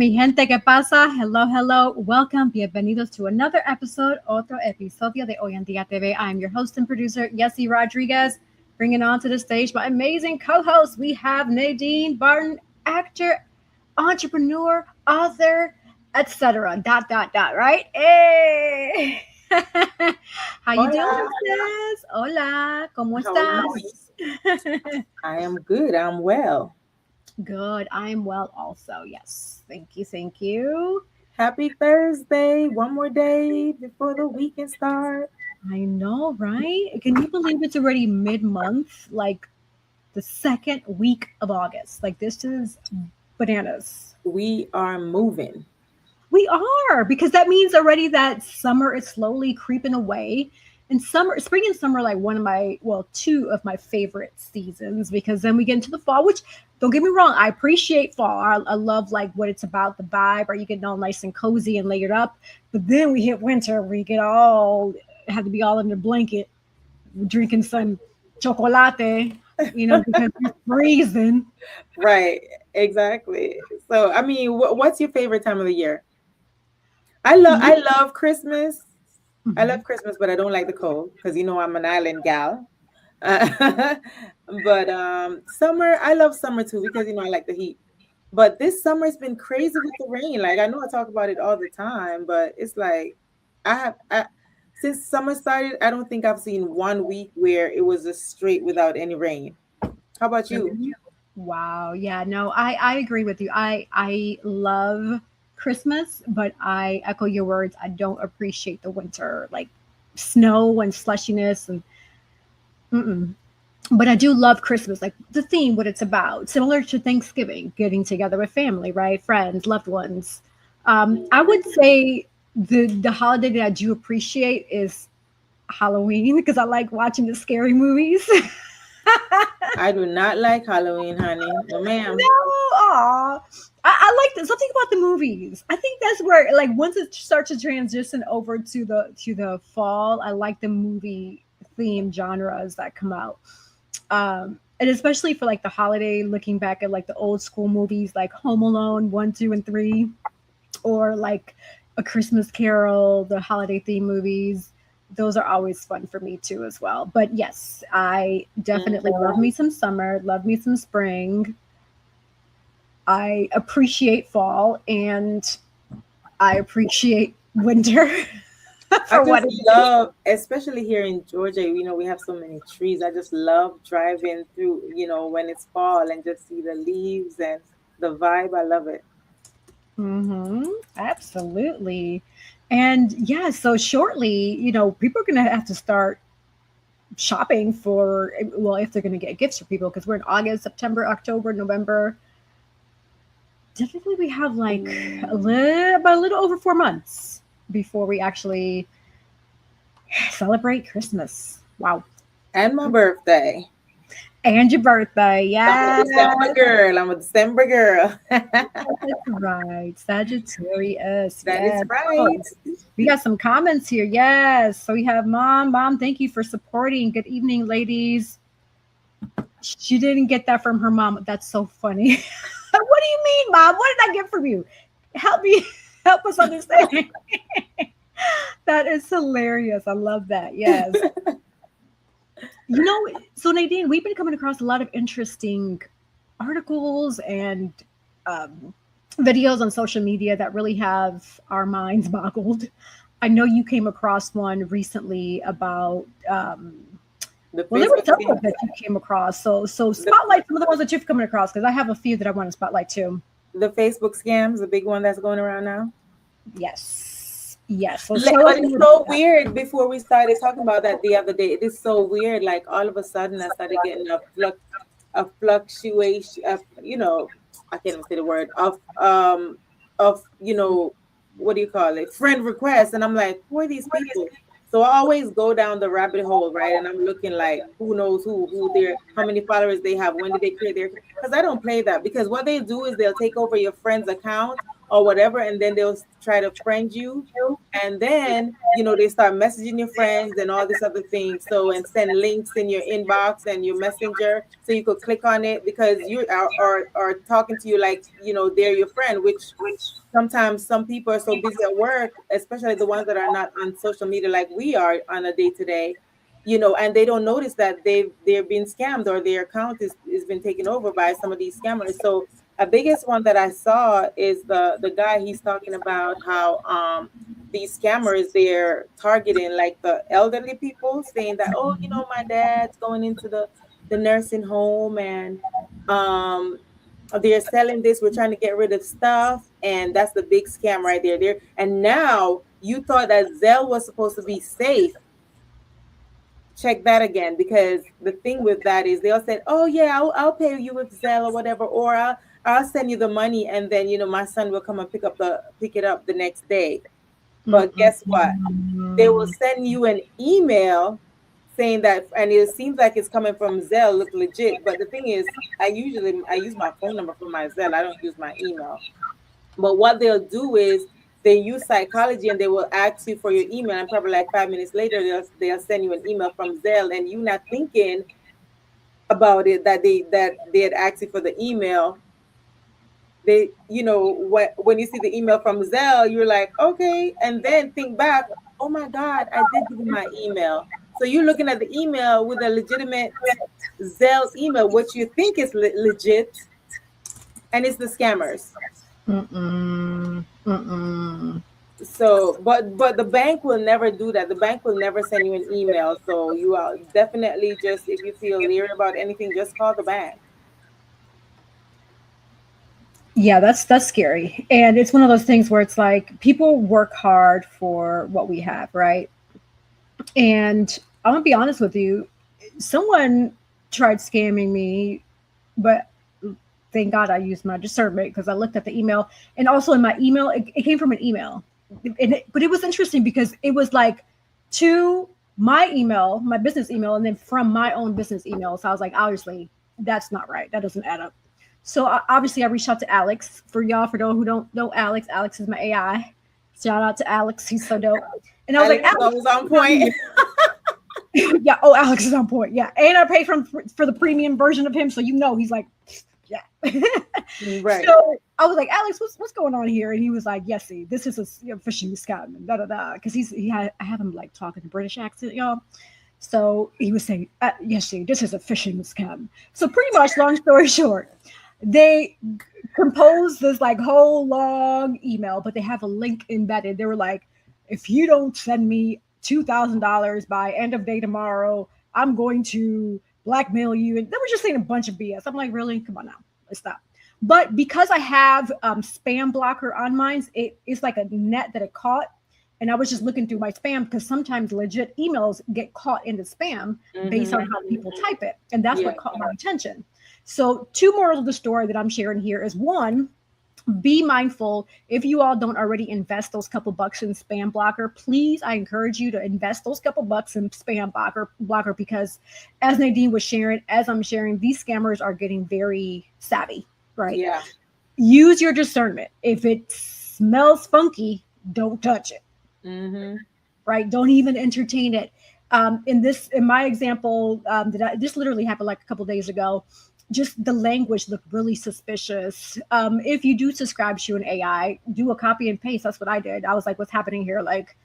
Mi gente, ¿qué pasa? Hello, hello. Welcome. Bienvenidos to another episode, otro episodio de Hoy En Día TV. I'm your host and producer, Yessie Rodriguez. Bringing on to the stage my amazing co-host. We have Nadine Barton, actor, entrepreneur, author, etc. Dot, dot, dot, right? Hey! How you doing, Hola, sis? Hola, ¿cómo how are you? estás? I am good. I'm well. Good. I'm well also. Yes. Thank you. Thank you. Happy Thursday. One more day before the weekend start. I know, right? Can you believe it's already mid-month? Like the second week of August. Like this is bananas. We are moving. We are, because that means already that summer is slowly creeping away. And summer, spring and summer, are like one of my, well, two of my favorite seasons, because then we get into the fall, which don't get me wrong, I appreciate fall. I love like what it's about, the vibe, or you get all nice and cozy and layered up. But then we hit winter, we get all, have to be all in the blanket, drinking some chocolate, because it's freezing. Right. Exactly. So, I mean, what's your favorite time of the year? I love Christmas. I love Christmas, but I don't like the cold because I'm an island gal. But summer, I love summer too because I like the heat. But this summer has been crazy with the rain. Like I know I talk about it all the time, but it's like I since summer started, I don't think I've seen 1 week where it was just straight without any rain. How about you? Wow. Yeah, no, I agree with you. I love Christmas, but I echo your words. I don't appreciate the winter, like snow and slushiness and mm-mm. But I do love Christmas, like the theme, what it's about, similar to Thanksgiving, getting together with family, right? Friends, loved ones. I would say the holiday that I do appreciate is Halloween because I like watching the scary movies. I do not like Halloween, honey. No, ma'am. No, aw. I like something about the movies. I think that's where, like, once it starts to transition over to the fall, I like the movie theme genres that come out. And especially for like the holiday, looking back at like the old school movies like Home Alone 1, 2, and 3, or like A Christmas Carol, the holiday theme movies. Those are always fun for me too as well. But yes, I definitely love me some summer, love me some spring. I appreciate fall and I appreciate winter I for what just it is. love, especially here in Georgia, we have so many trees. I just love driving through, when it's fall and just see the leaves and the vibe. I love it. Absolutely. And yeah, so shortly, people are going to have to start shopping for, well, if they're going to get gifts for people, because we're in August, September, October, November. Typically, we have like about a little over 4 months before we actually celebrate Christmas. Wow. And my birthday. And your birthday. I'm a Yeah. December girl. I'm a December girl. That's right. Sagittarius. That is Yes. right. We got some comments here. Yes. So we have Mom, thank you for supporting. Good evening, ladies. She didn't get that from her mom. That's so funny. What do you mean, Mom? What did I get from you? Help us understand. That is hilarious. I love that. Yes. So Nadine, we've been coming across a lot of interesting articles and videos on social media that really have our minds boggled. I know you came across one recently about there were several that you came across. So spotlight some of the ones that you've come across, because I have a few that I want to spotlight too. The Facebook scams, the big one that's going around now. Yes. So but it's so weird. Before we started talking about that the other day, it is so weird. Like all of a sudden, I started getting a fluctuation. I can't even say the word of what do you call it? Friend requests, and I'm like, who are these people? So I always go down the rabbit hole, right? And I'm looking like, who knows who they're, how many followers they have, when did they create their? Because I don't play that. Because what they do is they'll take over your friend's account or whatever, and then they'll try to friend you, and then they start messaging your friends and all this other thing, so and send links in your inbox and your messenger so you could click on it because you are talking to you like they're your friend, which sometimes some people are so busy at work, especially the ones that are not on social media like we are on a day-to-day, and they don't notice that they're being scammed or their account is been taken over by some of these scammers. So a biggest one that I saw is the guy. He's talking about how these scammers, they're targeting like the elderly people, saying that, oh, my dad's going into the nursing home, and they're selling this, we're trying to get rid of stuff, and that's the big scam right there. And now you thought that Zelle was supposed to be safe. Check that again, because the thing with that is they'll say, oh yeah, I'll pay you with Zelle or whatever, or I'll send you the money, and then my son will come and pick it up the next day. But guess what? They will send you an email saying that, and it seems like it's coming from Zelle, look legit. But the thing is, I use my phone number for my Zelle. I don't use my email. But what they'll do is they use psychology, and they will ask you for your email, and probably like 5 minutes later they'll send you an email from Zelle, and you not thinking about it that they had asked you for the email. They when you see the email from Zelle, you're like, okay, and then think back, oh my God, I did give you my email. So you're looking at the email with a legitimate Zelle email, which you think is legit, and it's the scammers. So, but the bank will never do that. The bank will never send you an email. So you are definitely, just if you feel leery about anything, just call the bank. Yeah, that's scary. And it's one of those things where it's like people work hard for what we have, right? And I'm gonna be honest with you, someone tried scamming me, but thank God I used my discernment, because I looked at the email, and also in my email, it came from an email. But it was interesting because it was like to my email, my business email, and then from my own business email. So I was like, obviously, that's not right. That doesn't add up. So obviously, I reached out to Alex. For those who don't know Alex, Alex is my AI. Shout out to Alex. He's so dope. And I was like, Alex is on point. Yeah. Oh, Alex is on point. Yeah. And I paid for the premium version of him. So he's like, yeah. Right. So I was like, Alex, what's going on here? And he was like, yes, see, this is a phishing scam and da. Because I have him like talking a British accent, y'all. So he was saying, yes, see, this is a phishing scam. So pretty much, long story short, they composed this like whole long email, but they have a link embedded. They were like, if you don't send me $2,000 by end of day tomorrow, I'm going to blackmail you. And they were just saying a bunch of BS. I'm like, really? Come on now, let's stop. But because I have spam blocker on mine, it's like a net that it caught. And I was just looking through my spam, because sometimes legit emails get caught in the spam based on how people type it. And that's what caught my attention. So 2 morals of the story that I'm sharing here is, 1, be mindful. If you all don't already invest those couple bucks in spam blocker, please, I encourage you to invest those couple bucks in spam blocker, because as Nadine was sharing, as I'm sharing, these scammers are getting very savvy, right? Yeah. Use your discernment. If it smells funky, don't touch it. Right? Don't even entertain it. In my example, this literally happened like a couple days ago. Just the language looked really suspicious. If you do subscribe to an AI, do a copy and paste. That's what I did. I was like, what's happening here? Like,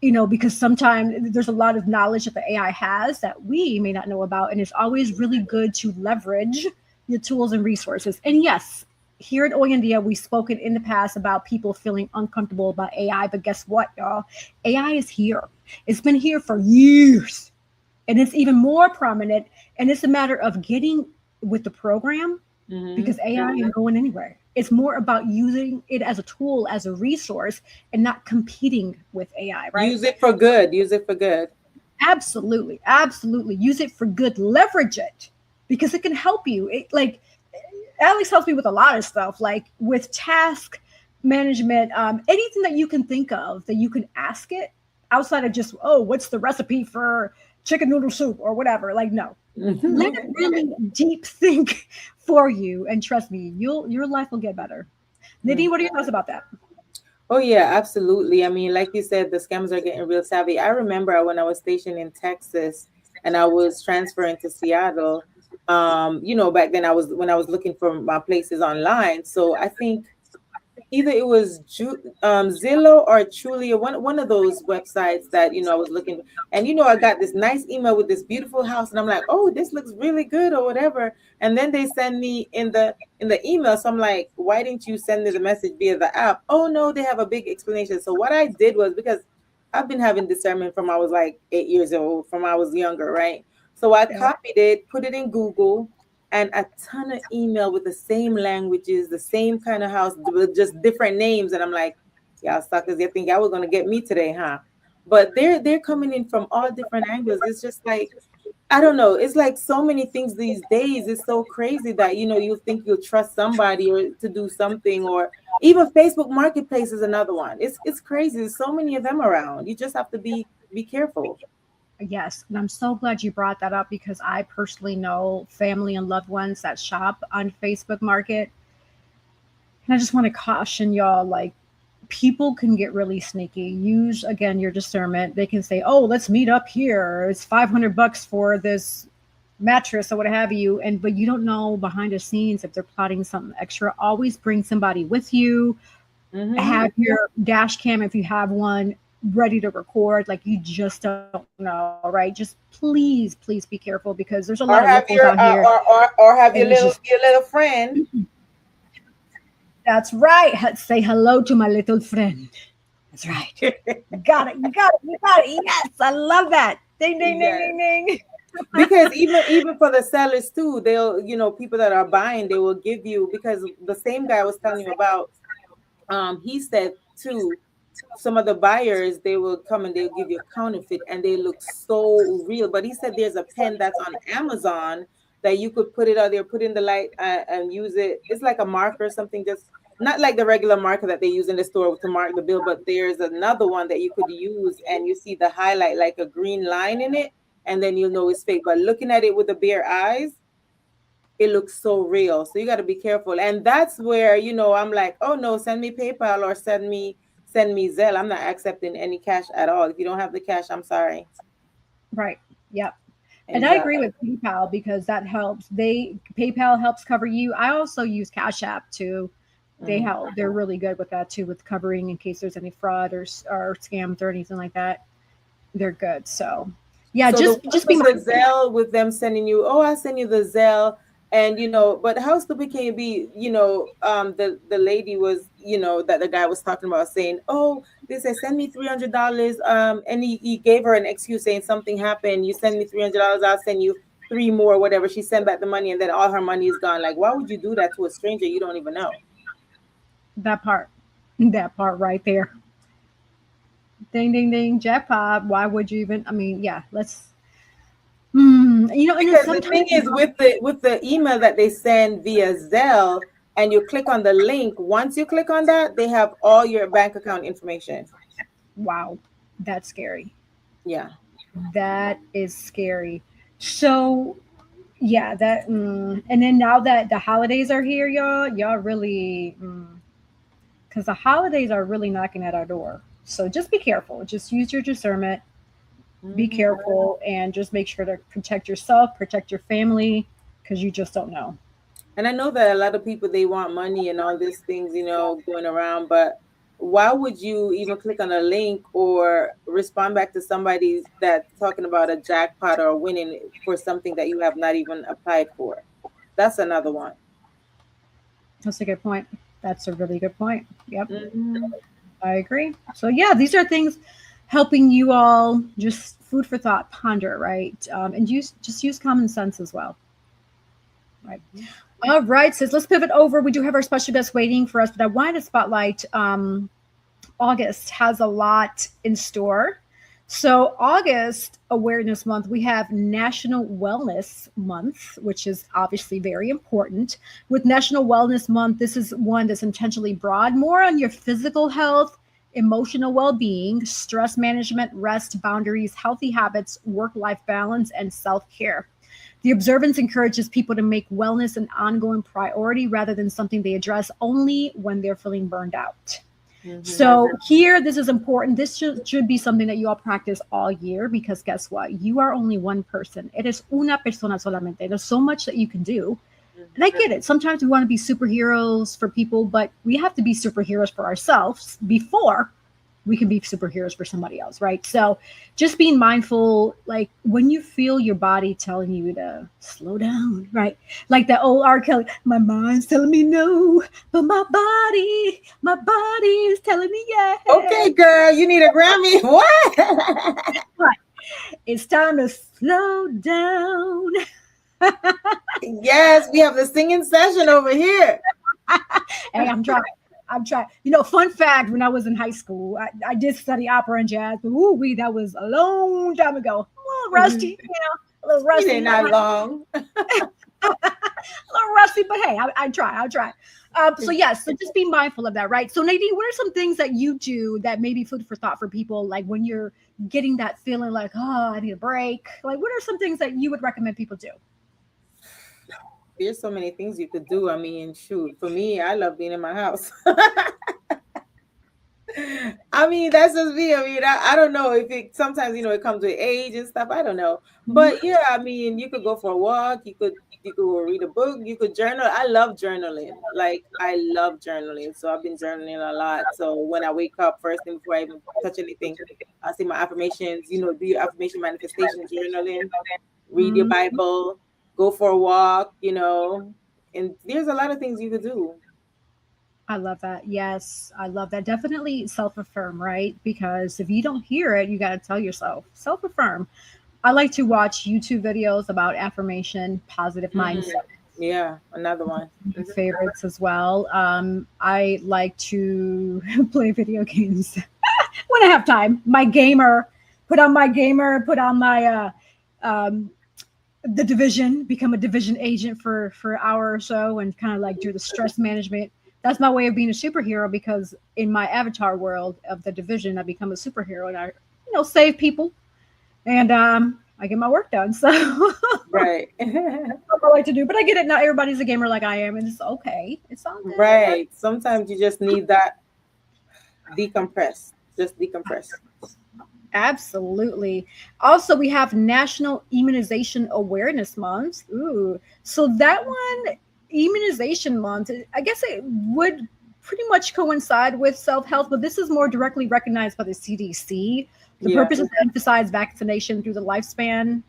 because sometimes there's a lot of knowledge that the AI has that we may not know about. And it's always really good to leverage your tools and resources. And yes, here at Hoy En Día, we've spoken in the past about people feeling uncomfortable about AI. But guess what, y'all? AI is here. It's been here for years. And it's even more prominent. And it's a matter of getting with the program, because AI ain't going anywhere. It's more about using it as a tool, as a resource, and not competing with AI, right? Use it for good. Absolutely. Use it for good. Leverage it, because it can help you. Like Alex helps me with a lot of stuff, like with task management, anything that you can think of that you can ask it outside of just, oh, what's the recipe for chicken noodle soup or whatever. Like, no. Let it really deep think for you, and trust me, your life will get better. Nadine, what are your thoughts about that? Oh yeah, absolutely. I mean, like you said, the scammers are getting real savvy. I remember when I was stationed in Texas and I was transferring to Seattle. Back then when I was looking for my places online. So I think either it was Zillow or Trulia, one of those websites that I was looking, and I got this nice email with this beautiful house, and I'm like, oh, this looks really good or whatever, and then they send me in the email, so I'm like, why didn't you send me the message via the app? Oh no, they have a big explanation. So what I did was, because I've been having discernment from I was like 8 years old, from I was younger, right? So I Yeah. copied it, put it in Google, and a ton of email with the same languages, the same kind of house, with just different names. And I'm like, y'all suckers, you think y'all were gonna get me today, huh? But they're coming in from all different angles. It's just like, I don't know. It's like so many things these days. It's so crazy that you think you'll trust somebody or to do something, or even Facebook Marketplace is another one. It's crazy. There's so many of them around. You just have to be careful. Yes, and I'm so glad you brought that up because I personally know family and loved ones that shop on Facebook Market. And I just want to caution y'all, like, people can get really sneaky. Use again your discernment. They can say, "Oh, let's meet up here. It's $500 for this mattress or what have you," and but you don't know behind the scenes if they're plotting something extra. Always bring somebody with you. Hmm. Have your dash cam if you have one ready to record. Like, you just don't know, right? Just please be careful because there's a lot of Or have locals out your here, or have and your it's just little friend. that's right. Say hello to my little friend. That's right. You got it. You got it. You got it. Yes, I love that. Ding ding ding Yes. ding ding. Because even for the sellers too, they'll, people that are buying, they will give you, because the same guy I was telling you about, he said too, some of the buyers, they will come and they'll give you a counterfeit and they look so real. But he said there's a pen that's on Amazon that you could put it out there, put in the light, and use it. It's like a marker or something, just not like the regular marker that they use in the store to mark the bill, but there's another one that you could use, and you see the highlight like a green line in it, and then you'll know it's fake. But looking at it with the bare eyes, it looks so real. So you got to be careful. And that's where, I'm like, oh no, send me PayPal or send me Zelle. I'm not accepting any cash at all. If you don't have the cash, I'm sorry. Right. Yep. And I agree Exactly. with PayPal because that helps. PayPal helps cover you. I also use Cash App too. They Mhm. help. They're really good with that too, with covering in case there's any fraud or scams or anything like that. They're good. So yeah, So the one just be with the mindful. Zelle, with them sending you, oh, I send you the Zelle, and but how stupid can you be? The lady was, that the guy was talking about, saying, oh, they said send me $300, and he gave her an excuse saying something happened. You send me $300, I'll send you three more, whatever. She sent back the money, and then all her money is gone. Like, why would you do that to a stranger you don't even know? That part. That part right there. Ding ding ding, jackpot. Why would you even? I mean, yeah. And then Because the sometimes thing is, with the email that they send via Zelle, and you click on the link, once you click on that, they have all your bank account information. wow, that's scary. Yeah. That is scary. So yeah, and then now that the holidays are here, y'all really, because the holidays are really knocking at our door. So just be careful. Just use your discernment. Be Hmm. careful, and just make sure to protect yourself, protect your family, because you just don't know. And I know that a lot of people, they want money and all these things, going around, but why would you even click on a link or respond back to somebody that's talking about a jackpot or winning for something that you have not even applied for? That's another one. That's a good point. That's a really good point. Yep, Hmm. I agree. So yeah, these are things helping you all, just food for thought, ponder, right? And use common sense as well, right? All right, sis. Let's pivot over. We do have our special guest waiting for us, but I wanted to spotlight. August has a lot in store. So, August Awareness Month, we have National Wellness Month, which is obviously very important. With National Wellness Month, this is one that's intentionally broad, more on your physical health, emotional well being, stress management, rest, boundaries, healthy habits, work life balance, and self care. The observance encourages people to make wellness an ongoing priority rather than something they address only when they're feeling burned out. So here, this is important. This should be something that you all practice all year, because guess what? You are only one person. Eres una persona solamente. There's so much that you can do. And I get it. Sometimes we want to be superheroes for people, but we have to be superheroes for ourselves before we can be superheroes for somebody else, right? So just being mindful, like when you feel your body telling you to slow down, right? Like that old R. Kelly, my mind's telling me no, but my body is telling me yes. Okay, girl, you need a Grammy. What? Right. It's time to slow down. Yes, we have the singing session over here. Hey, I'm trying. Fun fact, when I was in high school, I did study opera and jazz, but that was a long time ago. A little rusty, a little rusty. It ain't not long. A little rusty, but hey, I'll try. So just be mindful of that, right? So Nadine, what are some things that you do that may be food for thought for people, like when you're getting that feeling like, oh, I need a break? Like, what are some things that you would recommend people do? There's so many things you could do. I mean, shoot, for me, I love being in my house. I mean, that's just me. I mean, I don't know if it sometimes, it comes with age and stuff. I don't know. But yeah, I mean, you could go for a walk, you could go read a book, you could journal. I love journaling. Like, I love journaling. So I've been journaling a lot. So when I wake up, first thing before I even touch anything, I see my affirmations, do your affirmation manifestation journaling, read your Bible, go for a walk, and there's a lot of things you could do. I love that. Yes, I love that. Definitely self-affirm, right? Because if you don't hear it, you got to tell yourself. Self-affirm. I like to watch YouTube videos about affirmation, positive mindset. Yeah, another one. Favorites as well. I like to play video games when I have time. Put on my the Division, become a Division agent for an hour or so, and kind of like do the stress management. That's my way of being a superhero, because in my avatar world of the Division, I become a superhero and I, save people, and I get my work done. So right. That's what I like to do. But I get it. Not everybody's a gamer like I am, and it's okay. It's all good. Right. Sometimes you just need that decompress. Just decompress. Absolutely. Also, we have National Immunization Awareness Month. Ooh, so that one, Immunization Month, I guess it would pretty much coincide with self-health, but this is more directly recognized by the CDC. The purpose is to emphasize vaccination through the lifespan.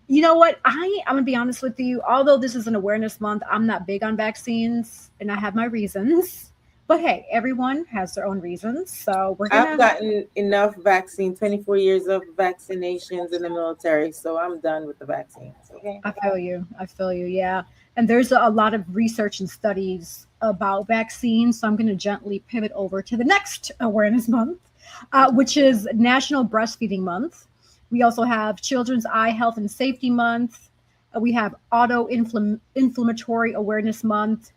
You know what? I'm going to be honest with you. Although this is an awareness month, I'm not big on vaccines, and I have my reasons. But hey, everyone has their own reasons. So I've gotten enough vaccine, 24 years of vaccinations in the military. So I'm done with the vaccines. Okay. I feel you. Yeah. And there's a lot of research and studies about vaccines. So I'm going to gently pivot over to the next awareness month, which is National Breastfeeding Month. We also have Children's Eye Health and Safety Month. We have Auto-Inflammatory Awareness Month.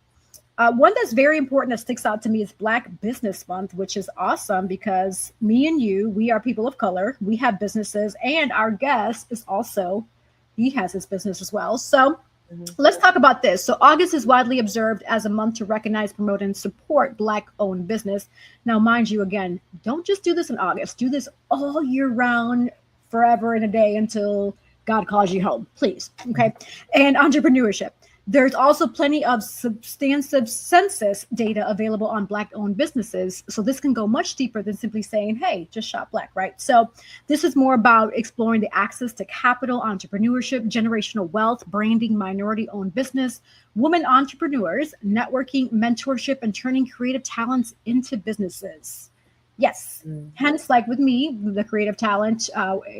One that's very important that sticks out to me is Black Business Month, which is awesome because me and you, we are people of color. We have businesses, and our guest is also, he has his business as well. So let's talk about this. So August is widely observed as a month to recognize, promote, and support Black-owned business. Now, mind you, again, don't just do this in August. Do this all year round, forever and a day until God calls you home, please. Okay. And entrepreneurship. There's also plenty of substantive census data available on Black-owned businesses. So this can go much deeper than simply saying, hey, just shop Black, right? So this is more about exploring the access to capital, entrepreneurship, generational wealth, branding, minority-owned business, women entrepreneurs, networking, mentorship, and turning creative talents into businesses. Yes. Hence, like with me, the creative talent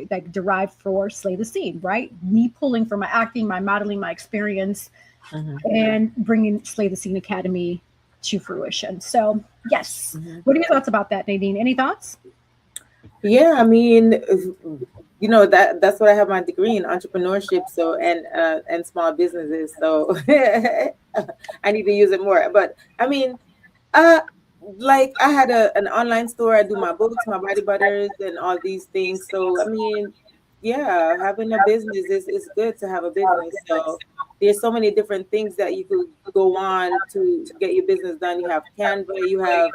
like derived for Slay the Scene, right? Me pulling from my acting, my modeling, my experience, and bringing Slay the Scene Academy to fruition. So, yes. What are your thoughts about that, Nadine? Any thoughts? Yeah, I mean, that's what I have my degree in, entrepreneurship. So and small businesses. So I need to use it more. But I mean, like I had an online store. I do my books, my body butters, and all these things. So I mean, Yeah, having a business is good to have a business. So there's so many different things that you could go on to get your business done. You have Canva, you have,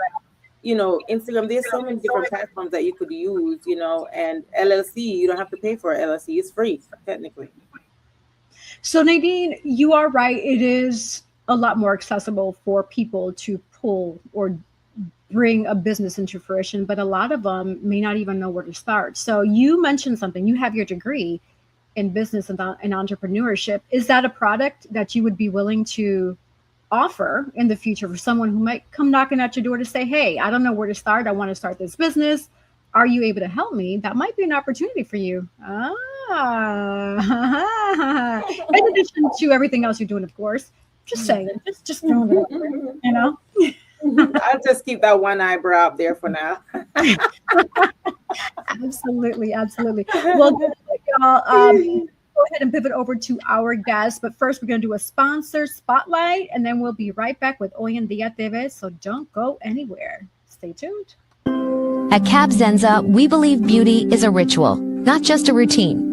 Instagram. There's so many different platforms that you could use, and LLC, you don't have to pay for a LLC. It's free, technically. So Nadine, you are right. It is a lot more accessible for people to pull or bring a business into fruition, but a lot of them may not even know where to start. So you mentioned something. You have your degree in business and entrepreneurship. Is that a product that you would be willing to offer in the future for someone who might come knocking at your door to say, hey, I don't know where to start. I want to start this business. Are you able to help me? That might be an opportunity for you. In addition to everything else you're doing, of course. Just saying, just throwing it out there, you know? I'll just keep that one eyebrow up there for now. Absolutely, absolutely. Well, good, y'all. Go ahead and pivot over to our guest. But first, we're going to do a sponsor spotlight, and then we'll be right back with Hoy En Día TV. So don't go anywhere. Stay tuned. At Cab Zenza, we believe beauty is a ritual, not just a routine.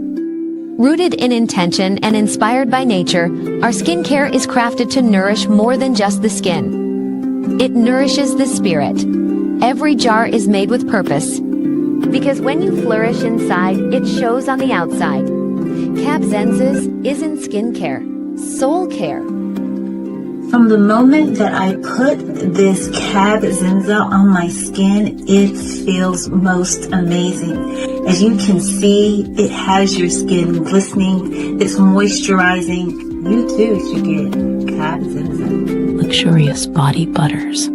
Rooted in intention and inspired by nature, our skincare is crafted to nourish more than just the skin. It nourishes the spirit. Every jar is made with purpose. Because when you flourish inside, it shows on the outside. Cab Zenza's isn't skincare, soul care. From the moment that I put this Cab Zenza on my skin, it feels most amazing. As you can see, it has your skin glistening, it's moisturizing. You too should get Cab Zenza. Luxurious body butters.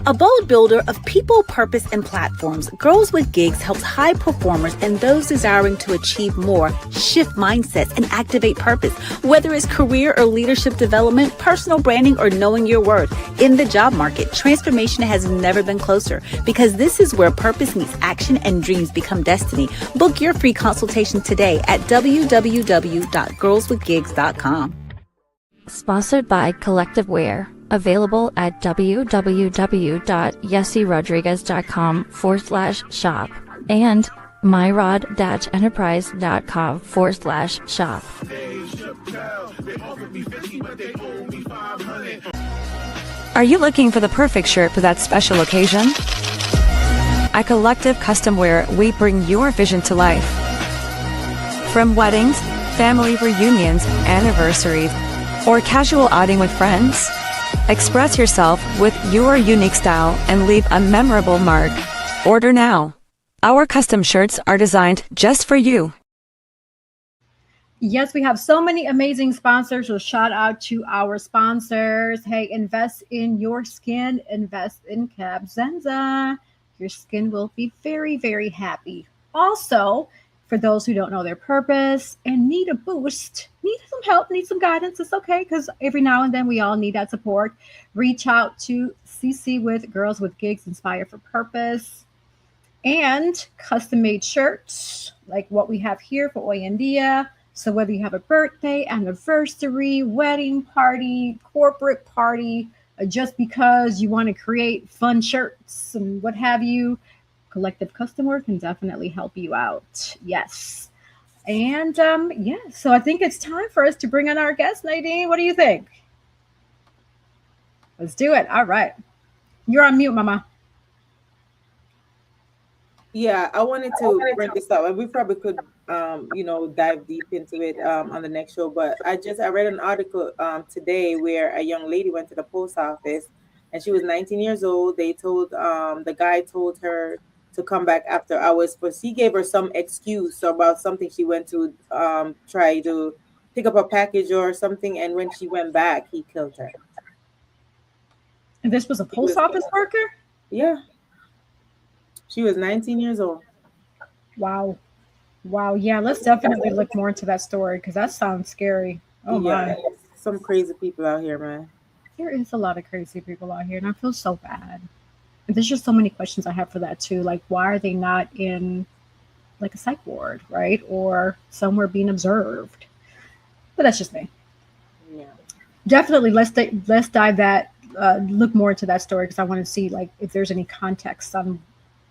A bold builder of people, purpose, and platforms, Girls with Gigs helps high performers and those desiring to achieve more shift mindsets and activate purpose. Whether it's career or leadership development, personal branding, or knowing your worth, in the job market, transformation has never been closer, because this is where purpose meets action and dreams become destiny. Book your free consultation today at www.girlswithgigs.com. Sponsored by Collective Wear. Available at www.yessierodriguez.com/shop and myrod-enterprise.com/shop. Are you looking for the perfect shirt for that special occasion? At Collective Custom Wear, we bring your vision to life. From weddings, family reunions, anniversaries, or casual outing with friends, express yourself with your unique style and leave a memorable mark. Order now. Our custom shirts are designed just for you. Yes, we have so many amazing sponsors. So shout out to our sponsors. Hey, invest in your skin. Invest in Cab Zenza. Your skin will be very, very happy. Also, for those who don't know their purpose and need a boost, need some help, need some guidance, it's okay, because every now and then we all need that support. Reach out to CC with Girls with Gigs Inspired for Purpose, and custom-made shirts like what we have here for Hoy En Día. So whether you have a birthday, anniversary, wedding party, corporate party, or just because you want to create fun shirts and what have you, Collective Custom Wear can definitely help you out. Yes. And yeah, so I think it's time for us to bring on our guest, Nadine. What do you think? Let's do it. All right. You're on mute, Mama. Yeah, I wanted to bring this up, and we probably could, dive deep into it on the next show. But I read an article today where a young lady went to the post office, and she was 19 years old. They told the guy told her to come back after hours, but he gave her some excuse about something she went to try to pick up a package or something, and when she went back, he killed her. And this was a post office worker? Yeah. She was 19 years old. Wow. Wow. Yeah, let's definitely look more into that story, because that sounds scary. Oh, yeah, my. Some crazy people out here, man. There is a lot of crazy people out here, and I feel so bad. And there's just so many questions I have for that, too. Like, why are they not in, like, a psych ward, right? Or somewhere being observed? But that's just me. Yeah. Definitely, let's dive that, look more into that story, because I want to see, like, if there's any context on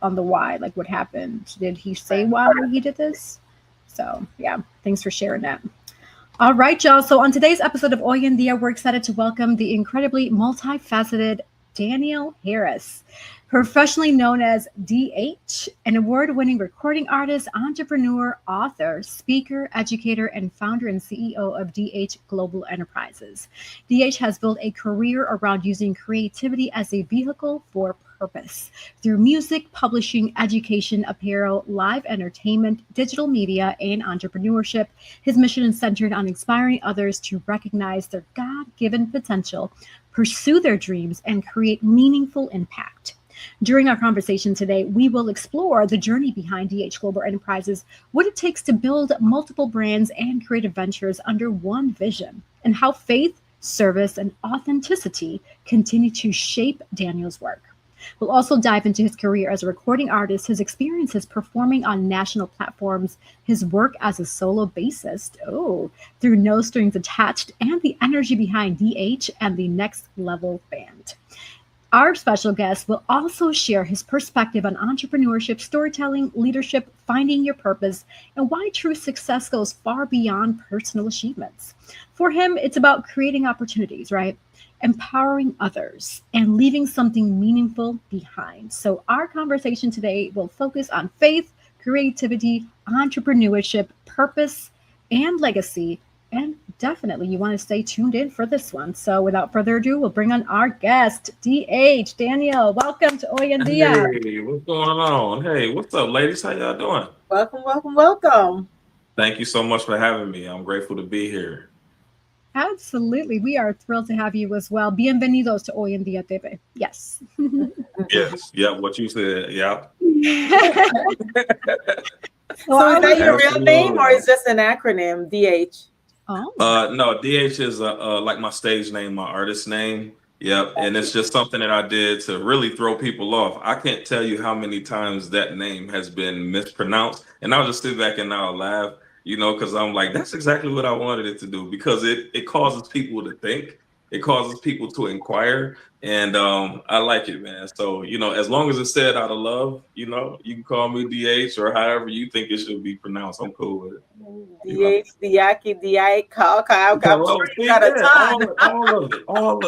on the why, like what happened. Did he say why he did this? So yeah, thanks for sharing that. All right, y'all. So on today's episode of Hoy En Día, we're excited to welcome the incredibly multifaceted Daniel Harris, professionally known as DH, an award-winning recording artist, entrepreneur, author, speaker, educator, and founder and CEO of DH Global Enterprises. DH has built a career around using creativity as a vehicle for purpose through music, publishing, education, apparel, live entertainment, digital media, and entrepreneurship. His mission is centered on inspiring others to recognize their God-given potential, pursue their dreams, and create meaningful impact. During our conversation today, we will explore the journey behind DH Global Enterprises, what it takes to build multiple brands and creative ventures under one vision, and how faith, service, and authenticity continue to shape Daniel's work. We'll also dive into his career as a recording artist, his experiences performing on national platforms, his work as a solo bassist, through No Strings Attached, and the energy behind DH and the Next Level Band. Our special guest will also share his perspective on entrepreneurship, storytelling, leadership, finding your purpose, and why true success goes far beyond personal achievements. For him, it's about creating opportunities, right? Empowering others, and leaving something meaningful behind. So our conversation today will focus on faith, creativity, entrepreneurship, purpose, and legacy. And definitely you want to stay tuned in for this one. So without further ado, we'll bring on our guest, DH. Daniel, welcome to Hoy En Día. Hey, what's going on? Hey, what's up, ladies? How y'all doing? Welcome, welcome, welcome. Thank you so much for having me. I'm grateful to be here. Absolutely. We are thrilled to have you as well. Bienvenidos to Hoy En Día TV. Yes. Yes. Yeah, what you said. Yeah. So is that your real name or is just an acronym, DH? No, DH is like my stage name, my artist name. Yep. And it's just something that I did to really throw people off. I can't tell you how many times that name has been mispronounced. And I'll just sit back and I'll laugh, because I'm like, that's exactly what I wanted it to do, because it causes people to think. It causes people to inquire. And I like it, man. So, as long as it's said out of love, you can call me DH or however you think it should be pronounced. I'm cool with it. DH, Diaki, DI, I'm sure you got a ton. All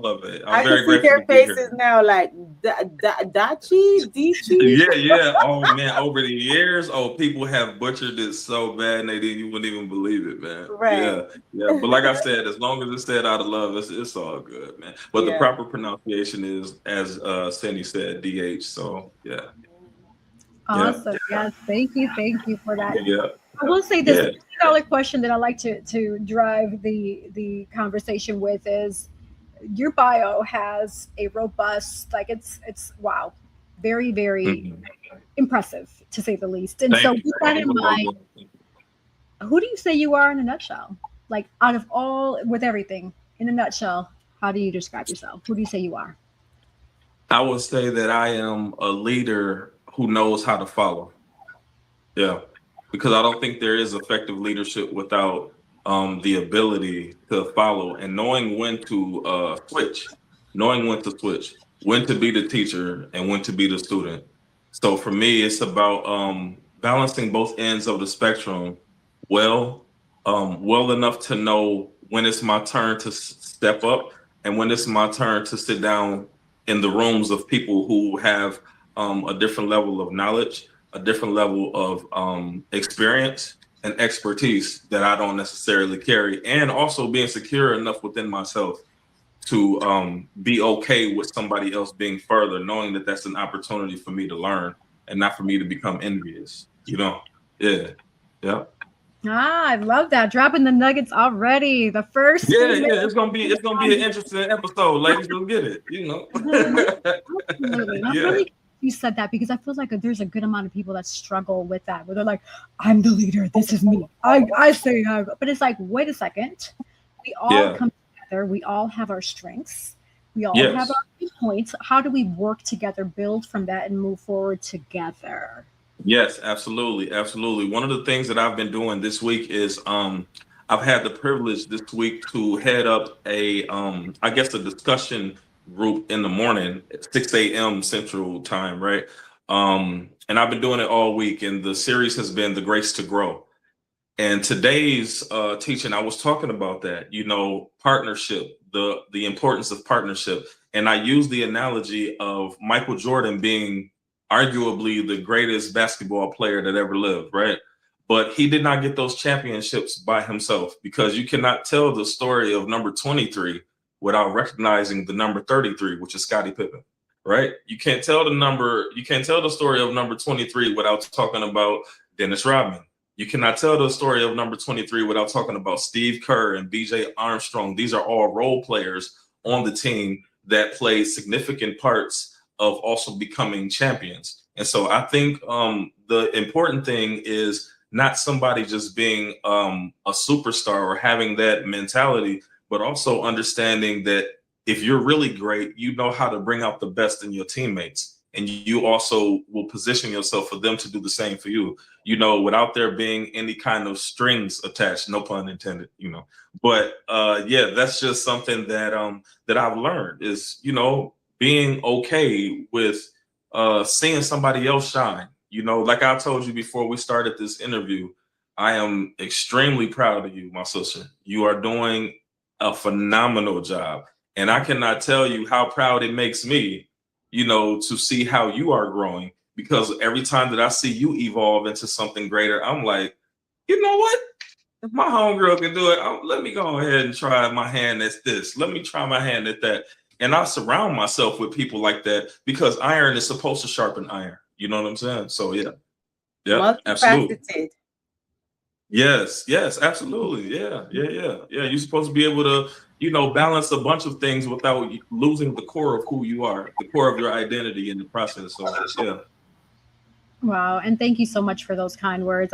of it. I'm very grateful. I can see their faces now, like Dachi, Dichi. Yeah. Oh man, over the years, people have butchered it so bad, Nadine, you wouldn't even believe it, man. Right. Yeah. But like I said, as long as it's said out of love, it's all good, man. But the proper pronunciation is, as Cindy said, DH. So yeah. Awesome. Yes. Thank you for that. Yeah. I will say this $50 question that I like to drive the conversation with is, your bio has a robust, like it's wow, very, very impressive to say the least. And so with that in mind, who do you say you are in a nutshell? Like out of all, with everything in a nutshell, how do you describe yourself? Who do you say you are? I would say that I am a leader who knows how to follow. Yeah. Because I don't think there is effective leadership without the ability to follow and knowing when to switch, when to be the teacher and when to be the student. So for me, it's about balancing both ends of the spectrum well enough to know when it's my turn to step up and when it's my turn to sit down in the rooms of people who have a different level of knowledge, a different level of experience and expertise that I don't necessarily carry, and also being secure enough within myself to be okay with somebody else being further, knowing that that's an opportunity for me to learn and not for me to become envious, Yeah. I love that. Dropping the nuggets already. The first. Yeah. It's gonna be an interesting episode, ladies. You'll get it, Absolutely. I'm really you said that because I feel like there's a good amount of people that struggle with that, where they're like, I'm the leader, this is me, I say but it's like, wait a second, we all come together, we all have our strengths, we all have our key points. How do we work together, build from that, and move forward together? Yes, absolutely. One of the things that I've been doing this week is I've had the privilege this week to head up a discussion group in the morning at 6 a.m. Central Time, right? And I've been doing it all week, and the series has been The Grace to Grow. And today's teaching, I was talking about that, partnership, the importance of partnership. And I use the analogy of Michael Jordan being arguably the greatest basketball player that ever lived, right? But he did not get those championships by himself, because you cannot tell the story of number 23 without recognizing the number 33, which is Scottie Pippen, right? You can't tell the story of number 23 without talking about Dennis Rodman. You cannot tell the story of number 23 without talking about Steve Kerr and BJ Armstrong. These are all role players on the team that play significant parts of also becoming champions. And so I think the important thing is not somebody just being a superstar or having that mentality, but also understanding that if you're really great, you know how to bring out the best in your teammates. And you also will position yourself for them to do the same for you, without there being any kind of strings attached, no pun intended, But yeah, that's just something that I've learned is, being okay with seeing somebody else shine. Like I told you before we started this interview, I am extremely proud of you, my sister. You are doing a phenomenal job. And I cannot tell you how proud it makes me, to see how you are growing, because every time that I see you evolve into something greater, I'm like, you know what? If my homegirl can do it, let me go ahead and try my hand at this. Let me try my hand at that. And I surround myself with people like that, because iron is supposed to sharpen iron. You know what I'm saying? So yeah, absolutely. Yes, absolutely. Yeah. You're supposed to be able to, balance a bunch of things without losing the core of who you are, the core of your identity in the process. So yeah. Wow, and thank you so much for those kind words.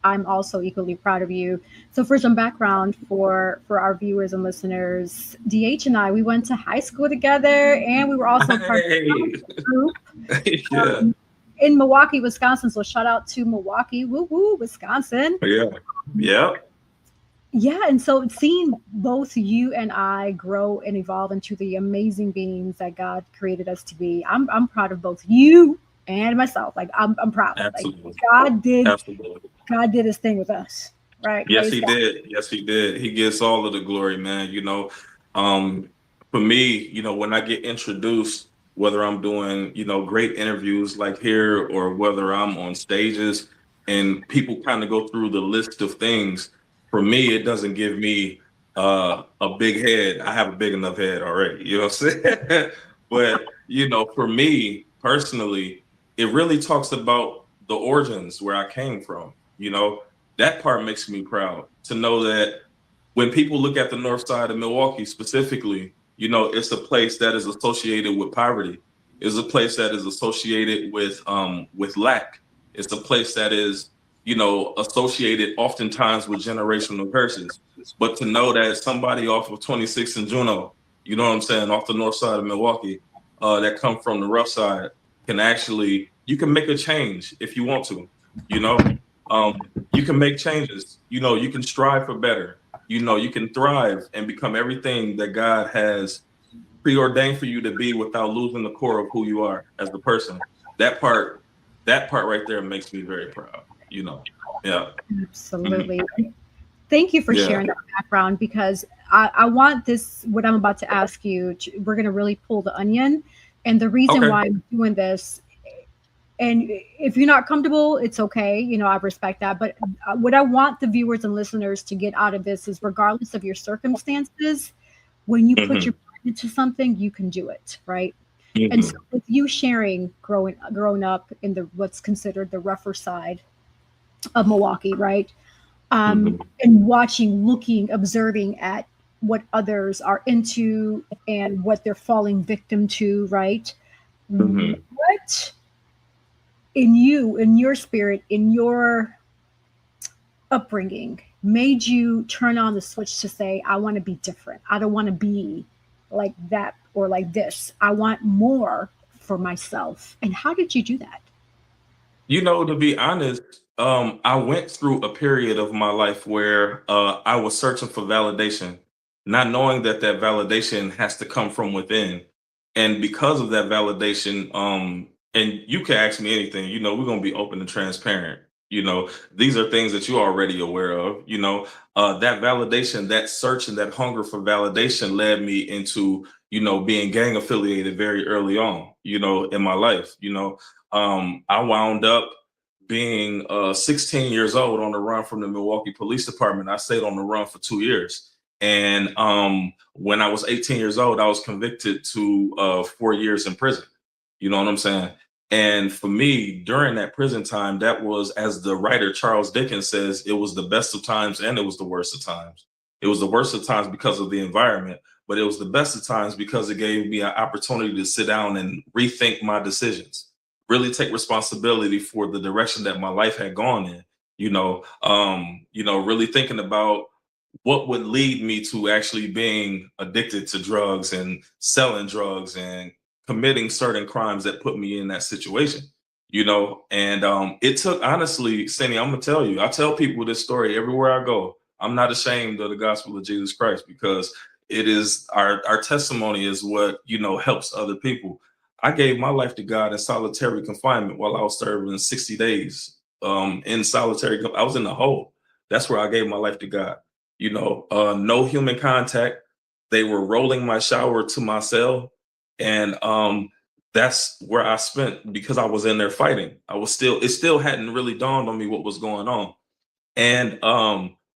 I'm also equally proud of you. So for some background for our viewers and listeners, DH and I, we went to high school together, and we were also part of the group. Yeah. In Milwaukee, Wisconsin. So shout out to Milwaukee, Wisconsin. Yeah. Yeah, and so seeing both you and I grow and evolve into the amazing beings that God created us to be, I'm proud of both you and myself. Like I'm proud. Absolutely. Like God did his thing with us, right? Yes, he did. Yes, he did. He gets all of the glory, man. For me, when I get introduced, whether I'm doing, great interviews like here, or whether I'm on stages and people kind of go through the list of things, for me, it doesn't give me a big head. I have a big enough head already, you know what I'm saying? But, for me personally, it really talks about the origins, where I came from. That part makes me proud to know that when people look at the north side of Milwaukee specifically, it's a place that is associated with poverty. It's a place that is associated with lack. It's a place that is, associated oftentimes with generational curses. But to know that somebody off of 26 and Juno, you know what I'm saying, off the north side of Milwaukee, that come from the rough side, you can make a change if you want to, you can make changes, you can strive for better. You can thrive and become everything that God has preordained for you to be without losing the core of who you are as a person. That part right there makes me very proud, Yeah. Absolutely. Thank you for sharing that background, because I want this, what I'm about to ask you, we're going to really pull the onion. And the reason why I'm doing this, and if you're not comfortable, it's okay. I respect that. But what I want the viewers and listeners to get out of this is, regardless of your circumstances, when you put your mind into something, you can do it, right? And so with you sharing growing up in what's considered the rougher side of Milwaukee, right? And watching, observing at what others are into and what they're falling victim to, right? What in your spirit, in your upbringing, made you turn on the switch to say, I want to be different. I don't want to be like that or like this. I want more for myself. And how did you do that? To be honest, I went through a period of my life where I was searching for validation not knowing that that validation has to come from within. And because of that validation, and you can ask me anything, you know, we're going to be open and transparent. You know, these are things that you're already aware of, you know, that validation, that search and that hunger for validation led me into, you know, being gang affiliated very early on, you know, in my life. You know, I wound up being 16 years old on the run from the Milwaukee Police Department. I stayed on the run for 2 years. And when I was 18 years old, I was convicted to 4 years in prison. You know what I'm saying? And for me, during that prison time, that was, as the writer Charles Dickens says, it was the best of times and it was the worst of times. It was the worst of times because of the environment, but it was the best of times because it gave me an opportunity to sit down and rethink my decisions, really take responsibility for the direction that my life had gone in, you know, really thinking about what would lead me to actually being addicted to drugs and selling drugs and committing certain crimes that put me in that situation, you know. And it took, honestly, Cindy, I'm gonna tell you, I tell people this story everywhere I go. I'm not ashamed of the gospel of Jesus Christ, because it is our testimony is what, you know, helps other people. I gave my life to God in solitary confinement while I was serving 60 days in solitary. I was in the hole. That's where I gave my life to God. You know, no human contact. They were rolling my shower to my cell. And that's where I spent, because I was in there fighting. It still hadn't really dawned on me what was going on. And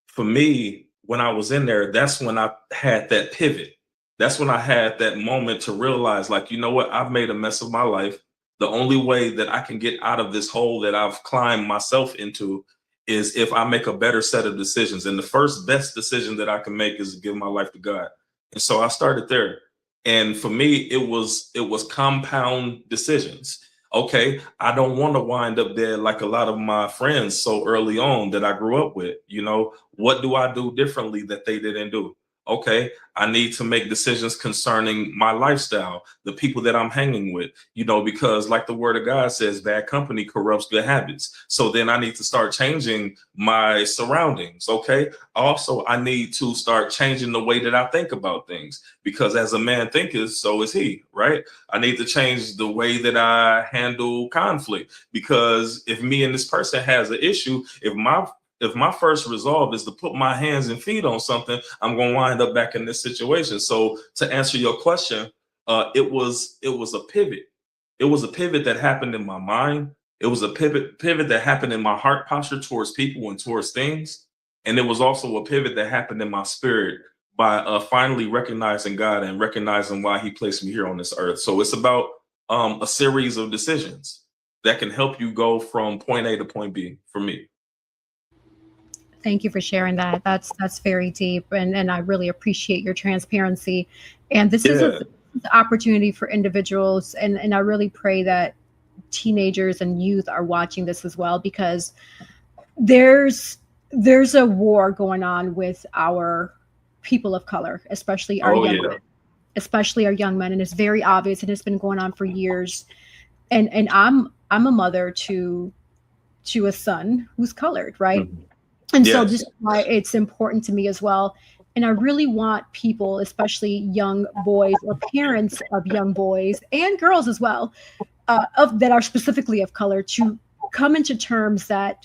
for me, when I was in there, that's when I had that pivot. That's when I had that moment to realize, like, you know what, I've made a mess of my life. The only way that I can get out of this hole that I've climbed myself into is if I make a better set of decisions. And the first best decision that I can make is to give my life to God. And so I started there. And for me, it was compound decisions. Okay, I don't want to wind up there like a lot of my friends so early on that I grew up with. You know, what do I do differently that they didn't do? Okay, I need to make decisions concerning my lifestyle, the people that I'm hanging with, you know, because like the word of God says, bad company corrupts good habits. So then I need to start changing my surroundings. Okay. Also, I need to start changing the way that I think about things, because as a man thinketh, so is he, right? I need to change the way that I handle conflict, because if me and this person has an issue, if my first resolve is to put my hands and feet on something, I'm going to wind up back in this situation. So to answer your question, it was a pivot. It was a pivot that happened in my mind. It was a pivot that happened in my heart posture towards people and towards things. And it was also a pivot that happened in my spirit by finally recognizing God and recognizing why he placed me here on this earth. So it's about a series of decisions that can help you go from point A to point B for me. Thank you for sharing that. That's very deep, and I really appreciate your transparency. And this is an opportunity for individuals, and I really pray that teenagers and youth are watching this as well, because there's a war going on with our people of color, especially our young men, and it's very obvious, and it's been going on for years. And I'm a mother to a son who's colored, right? Mm-hmm. And so this is why it's important to me as well. And I really want people, especially young boys or parents of young boys and girls as well, that are specifically of color, to come into terms that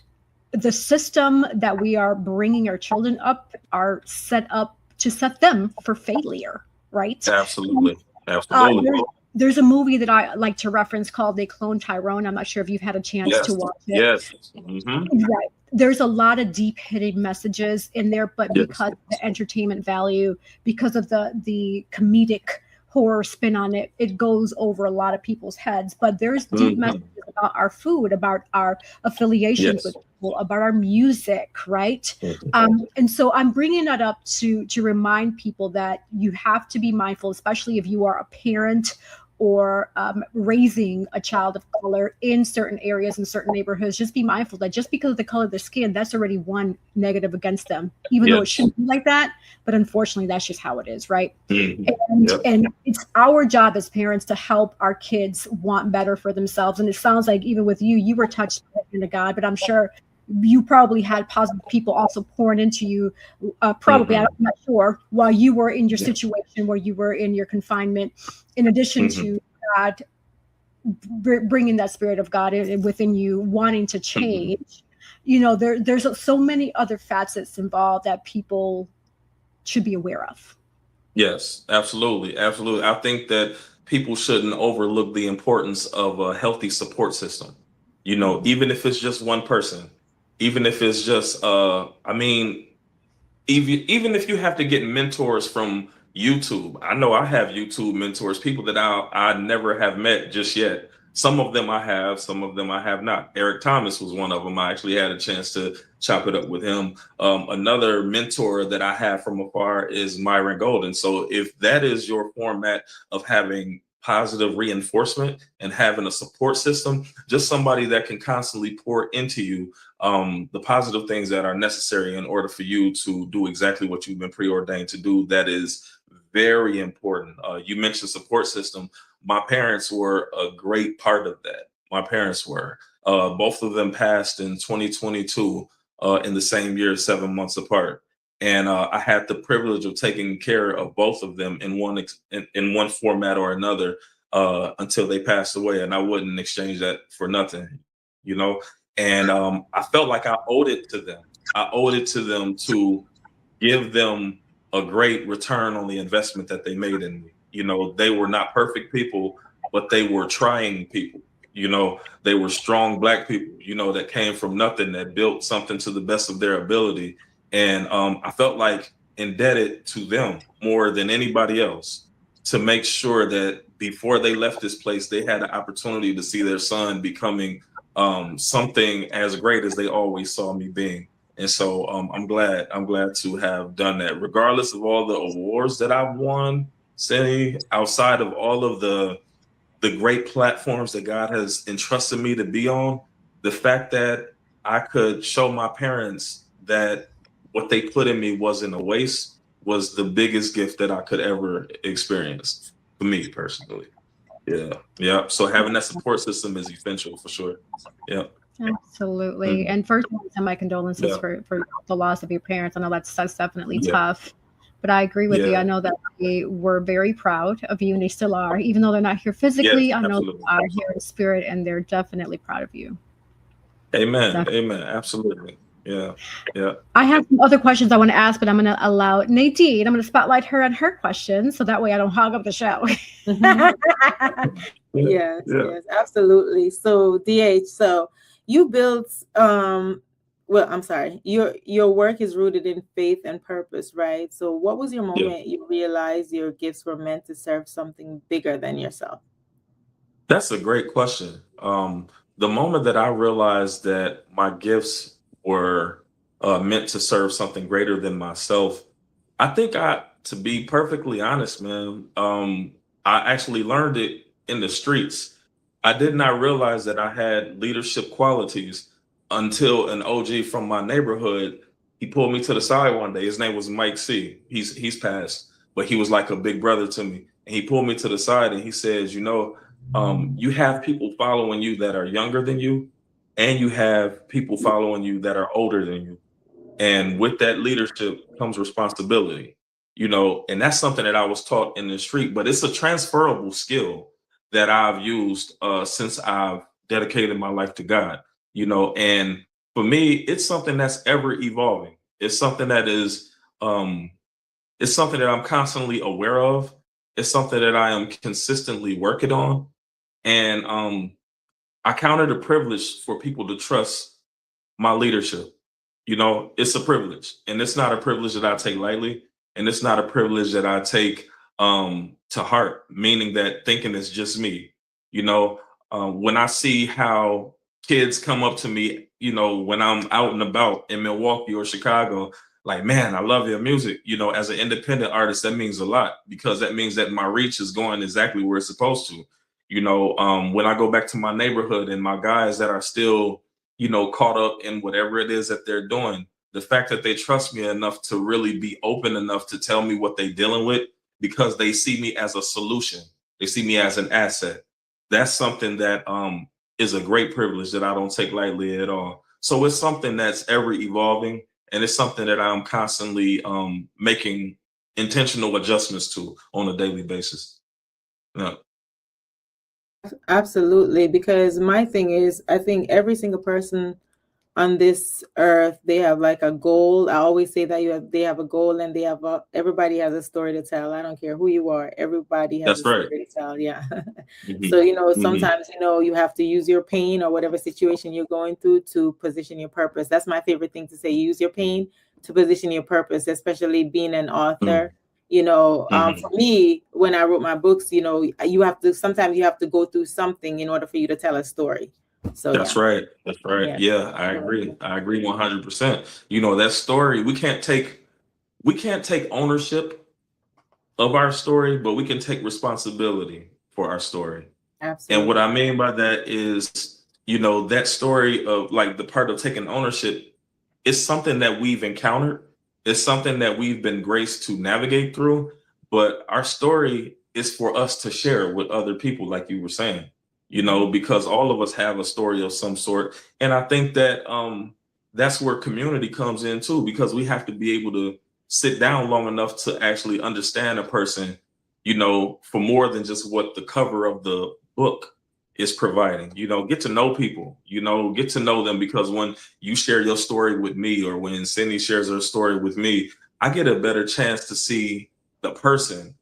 the system that we are bringing our children up are set up to set them for failure, right? Absolutely. Absolutely. There's a movie that I like to reference called They Cloned Tyrone. I'm not sure if you've had a chance to watch it. Yes. Mm-hmm. Right. There's a lot of deep hitting messages in there, but because of the entertainment value, because of the comedic horror spin on it, it goes over a lot of people's heads. But there's deep messages about our food, about our affiliations with people, about our music, right? And so I'm bringing that up to remind people that you have to be mindful, especially if you are a parent or raising a child of color in certain areas, in certain neighborhoods. Just be mindful that just because of the color of their skin, that's already one negative against them, even though it shouldn't be like that. But unfortunately, that's just how it is, right? And it's our job as parents to help our kids want better for themselves. And it sounds like even with you were touched by the God, but I'm sure you probably had positive people also pouring into you, probably, I'm not sure, while you were in your situation, where you were in your confinement, in addition to God bringing that spirit of God within you, wanting to change. You know, there's so many other facets involved that people should be aware of. Yes, absolutely. Absolutely. I think that people shouldn't overlook the importance of a healthy support system. You know, even if it's just one person, even if it's just, I mean, even if you have to get mentors from YouTube. I know I have YouTube mentors, people that I never have met just yet. Some of them I have, some of them I have not. Eric Thomas was one of them. I actually had a chance to chop it up with him. Another mentor that I have from afar is Myron Golden. So if that is your format of having positive reinforcement and having a support system, just somebody that can constantly pour into you the positive things that are necessary in order for you to do exactly what you've been preordained to do, that is very important. You mentioned support system. My parents were a great part of that. My parents were. Both of them passed in 2022 in the same year, 7 months apart. And I had the privilege of taking care of both of them in one format or another until they passed away. And I wouldn't exchange that for nothing, you know? And I felt like I owed it to them. I owed it to them to give them a great return on the investment that they made in me. You know, they were not perfect people, but they were trying people. You know, they were strong Black people, you know, that came from nothing, that built something to the best of their ability. And I felt like indebted to them more than anybody else to make sure that before they left this place, they had an opportunity to see their son becoming something as great as they always saw me being. And so I'm glad to have done that, regardless of all the awards that I've won, say, outside of all of the great platforms that God has entrusted me to be on. The fact that I could show my parents that what they put in me wasn't a waste was the biggest gift that I could ever experience for me personally. Yeah. So having that support system is essential for sure. Yeah. Absolutely. And first, I want to send my condolences for the loss of your parents. I know that's definitely tough, but I agree with you. I know that they were very proud of you, and they still are, even though they're not here physically. I know they are here in spirit, and they're definitely proud of you. Amen. Definitely. Amen. Absolutely. Yeah. I have some other questions I want to ask, but I'm going to allow Nadine. I'm going to spotlight her on her questions, so that way I don't hog up the show. Yes, absolutely. So DH, so you built your work is rooted in faith and purpose, right? So what was your moment you realized your gifts were meant to serve something bigger than yourself? That's a great question. The moment that I realized that my gifts were meant to serve something greater than myself, I think to be perfectly honest, man, I actually learned it in the streets. I did not realize that I had leadership qualities until an OG from my neighborhood, he pulled me to the side one day. His name was Mike C. He's passed, but he was like a big brother to me. And he pulled me to the side and he says, you know, you have people following you that are younger than you, and you have people following you that are older than you. And with that leadership comes responsibility, you know, and that's something that I was taught in the street, but it's a transferable skill that I've used since I've dedicated my life to God, you know. And for me, it's something that's ever evolving. It's something that is, it's something that I'm constantly aware of. It's something that I am consistently working on. And I count it a privilege for people to trust my leadership. You know, it's a privilege, and it's not a privilege that I take lightly. And it's not a privilege that I take to heart, meaning that thinking it's just me. You know, when I see how kids come up to me, you know, when I'm out and about in Milwaukee or Chicago, like, man, I love your music. You know, as an independent artist, that means a lot, because that means that my reach is going exactly where it's supposed to. You know, when I go back to my neighborhood and my guys that are still, you know, caught up in whatever it is that they're doing, the fact that they trust me enough to really be open enough to tell me what they're dealing with, because they see me as a solution. They see me as an asset. That's something that is a great privilege that I don't take lightly at all. So it's something that's ever evolving, and it's something that I'm constantly making intentional adjustments to on a daily basis. Yeah. Absolutely, because my thing is, I think every single person on this earth, they have like a goal. I always say that they have a goal, and everybody has a story to tell. I don't care who you are, everybody has a That's right. story to tell. Yeah. Mhm. So, you know, Mhm. sometimes, you know, you have to use your pain or whatever situation you're going through to position your purpose. That's my favorite thing to say. Use your pain to position your purpose, especially being an author. You know, for me, when I wrote my books, you know, sometimes you have to go through something in order for you to tell a story. So That's yeah. right. That's right. Yeah. Yeah, I agree. I agree 100%. You know, that story, we can't take ownership of our story, but we can take responsibility for our story. Absolutely. And what I mean by that is, you know, that story of like the part of taking ownership is something that we've encountered. It's something that we've been graced to navigate through, but our story is for us to share with other people, like you were saying, you know, because all of us have a story of some sort. And I think that that's where community comes in too, because we have to be able to sit down long enough to actually understand a person, you know, for more than just what the cover of the book is providing. You know, get to know people, you know, get to know them, because when you share your story with me, or when Cindy shares her story with me, I get a better chance to see the person,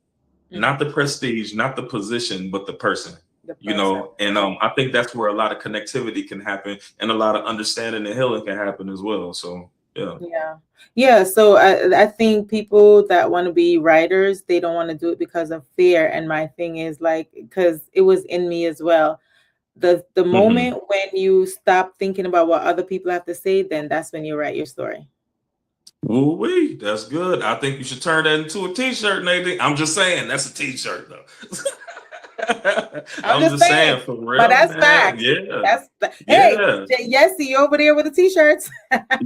not the prestige, not the position, but the person. You know, and I think that's where a lot of connectivity can happen, and a lot of understanding and healing can happen as well. So yeah. So I think people that want to be writers, they don't want to do it because of fear. And my thing is like, because it was in me as well. The moment when you stop thinking about what other people have to say, then that's when you write your story. Ooh-wee, that's good. I think you should turn that into a t-shirt, Nadine. I'm just saying, that's a t-shirt though. I'm just saying for real, but that's man. facts. Yeah. Hey, Yeah. yes, you over there with the t-shirts.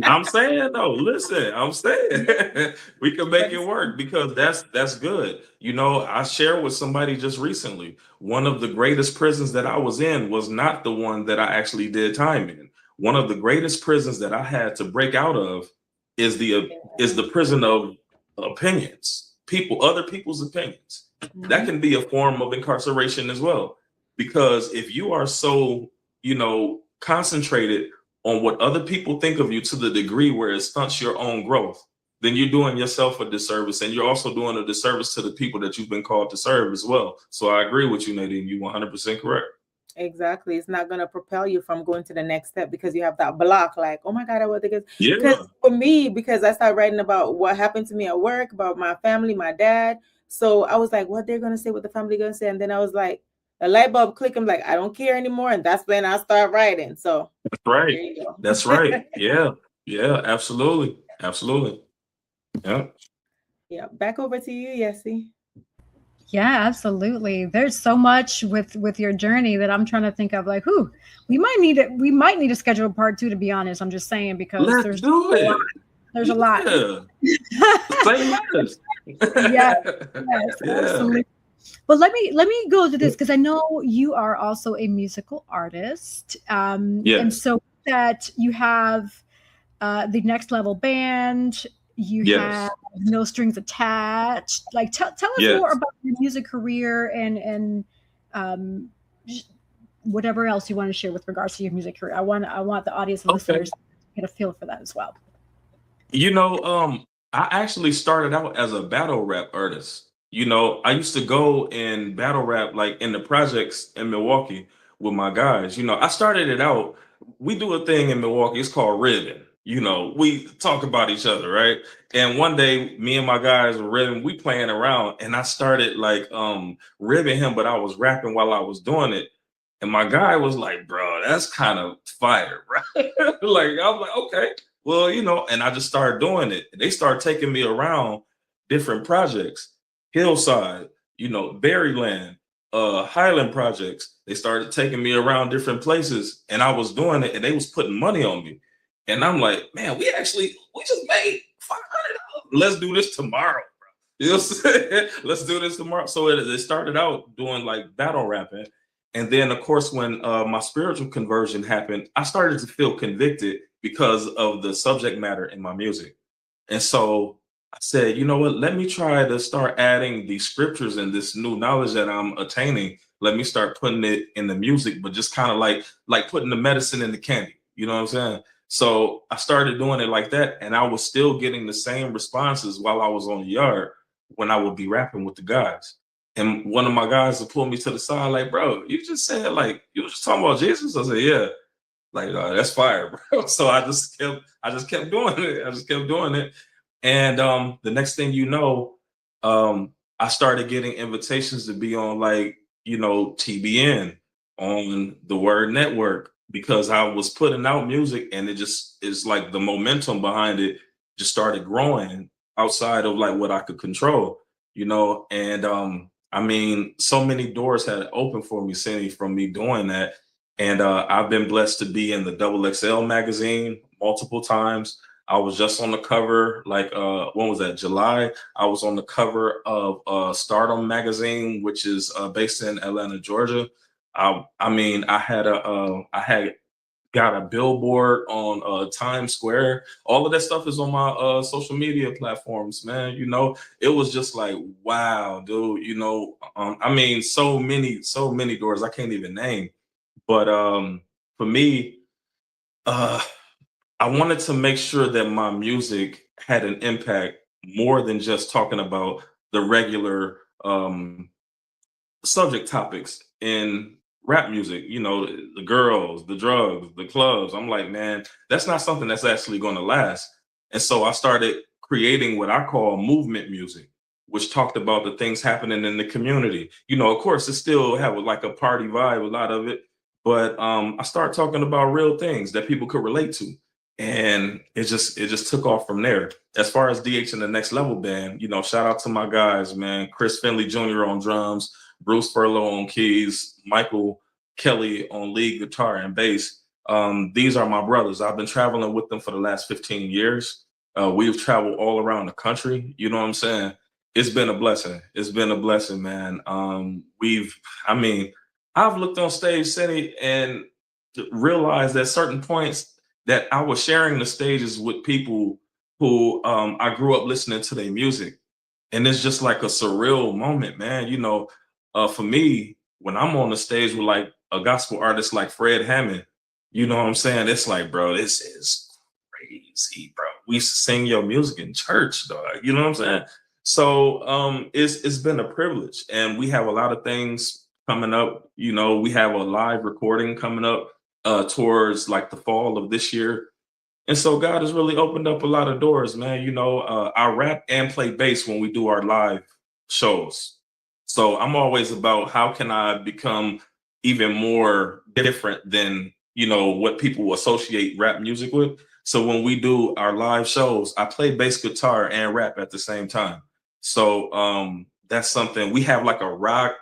I'm saying though, listen, I'm saying we can make it work, because that's good. You know, I shared with somebody just recently, one of the greatest prisons that I was in was not the one that I actually did time in. One of the greatest prisons that I had to break out of is the prison of opinions, other people's opinions. That can be a form of incarceration as well, because if you are so, you know, concentrated on what other people think of you to the degree where it stunts your own growth, then you're doing yourself a disservice, and you're also doing a disservice to the people that you've been called to serve as well. So I agree with you, Nadine. You're 100% correct. Exactly. It's not going to propel you from going to the next step, because you have that block, like, oh my God, I want to get. Yeah. Because for me, because I started writing about what happened to me at work, about my family, my dad. So I was like, what they're going to say, what the family going to say. And then I was like, a light bulb click. I'm like, I don't care anymore. And that's when I start writing. So that's right. There you go. That's right. Yeah. Yeah, absolutely. Absolutely. Yeah. Yeah. Back over to you, Yessie. Yeah, absolutely. There's so much with your journey that I'm trying to think of, like, we might need to schedule a part 2, to be honest. I'm just saying, because Let's do it. There's a lot. Say less. Yes, absolutely. But let me go to this, because I know you are also a musical artist. And so that you have the Next Level Band, you have No Strings Attached. Like, tell us more about your music career, and whatever else you want to share with regards to your music career. I want the audience and listeners to get a feel for that as well. You know, I actually started out as a battle rap artist. You know, I used to go and battle rap like in the projects in Milwaukee with my guys. You know, I started it out. We do a thing in Milwaukee. It's called ribbing. You know, we talk about each other, right? And one day, me and my guys were ribbing. We playing around, and I started like ribbing him, but I was rapping while I was doing it. And my guy was like, "Bro, that's kind of fire, right?" Like, I was like, "Okay." Well, you know, and I just started doing it. They started taking me around different projects, Hillside, you know, Berryland, Highland projects. They started taking me around different places, and I was doing it, and they was putting money on me. And I'm like, man, we just made $500. Let's do this tomorrow, bro. You know what I'm saying? Let's do this tomorrow. So it started out doing like battle rapping. And then, of course, when my spiritual conversion happened, I started to feel convicted, because of the subject matter in my music. And so I said, you know what, let me try to start adding these scriptures and this new knowledge that I'm attaining. Let me start putting it in the music, but just kind of like putting the medicine in the candy. You know what I'm saying? So I started doing it like that, and I was still getting the same responses while I was on the yard when I would be rapping with the guys. And one of my guys would pull me to the side, like, bro, you just said, like, you were just talking about Jesus? I said, yeah. Like, that's fire, bro. So I just kept doing it. I just kept doing it. And the next thing you know, I started getting invitations to be on, like, you know, TBN, on the Word Network, because I was putting out music, and it's like the momentum behind it just started growing outside of like what I could control, you know. And I mean, so many doors had opened for me, Cindy, from me doing that. And I've been blessed to be in the XXL magazine multiple times. I was just on the cover, like, when was that? July. I was on the cover of Stardom magazine, which is based in Atlanta, Georgia. I mean, I had got a billboard on Times Square. All of that stuff is on my social media platforms, man. You know, it was just like, wow, dude. You know, I mean, so many doors I can't even name. But for me, I wanted to make sure that my music had an impact more than just talking about the regular subject topics in rap music, you know, the girls, the drugs, the clubs. I'm like, man, that's not something that's actually going to last. And so I started creating what I call movement music, which talked about the things happening in the community. You know, of course, it still have like a party vibe, a lot of it, but I started talking about real things that people could relate to. And it just took off from there. As far as DH and the Next Level Band, you know, shout out to my guys, man. Chris Finley Jr. on drums, Bruce Furlow on keys, Michael Kelly on lead guitar and bass. These are my brothers. I've been traveling with them for the last 15 years. We've traveled all around the country. You know what I'm saying? It's been a blessing. It's been a blessing, man. I've looked on stage, Cindy, and realized at certain points that I was sharing the stages with people who I grew up listening to their music. And it's just like a surreal moment, man. You know, for me, when I'm on the stage with like a gospel artist like Fred Hammond, you know what I'm saying? It's like, bro, this is crazy, bro. We used to sing your music in church, dog. You know what I'm saying? So it's been a privilege. And we have a lot of things coming up. You know, we have a live recording coming up towards like the fall of this year. And so God has really opened up a lot of doors, man. You know, I rap and play bass when we do our live shows. So I'm always about how can I become even more different than, you know, what people associate rap music with. So when we do our live shows, I play bass guitar and rap at the same time. So that's something. We have like a rock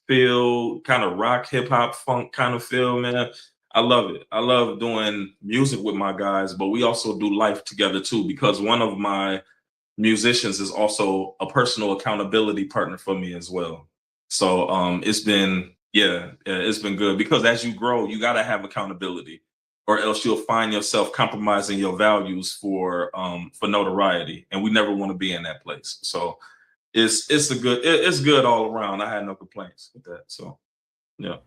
feel, kind of rock, hip hop, funk kind of feel, man. I love it. I love doing music with my guys, but we also do life together too, because one of my musicians is also a personal accountability partner for me as well. So it's been good, because as you grow, you got to have accountability, or else you'll find yourself compromising your values for notoriety, and we never want to be in that place. So it's good all around. I had no complaints with that. So yeah.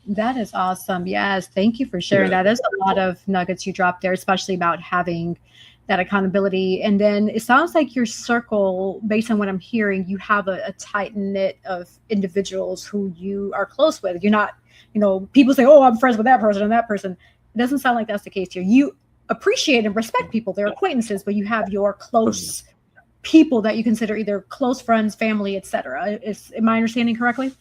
That is awesome. Yes. Thank you for sharing that. There's a lot of nuggets you dropped there, especially about having that accountability. And then it sounds like your circle, based on what I'm hearing, you have a tight knit of individuals who you are close with. You're not, you know, people say, oh, I'm friends with that person and that person. It doesn't sound like that's the case here. You appreciate and respect people, they're acquaintances, but you have your close people that you consider either close friends, family, etc. Am I understanding correctly?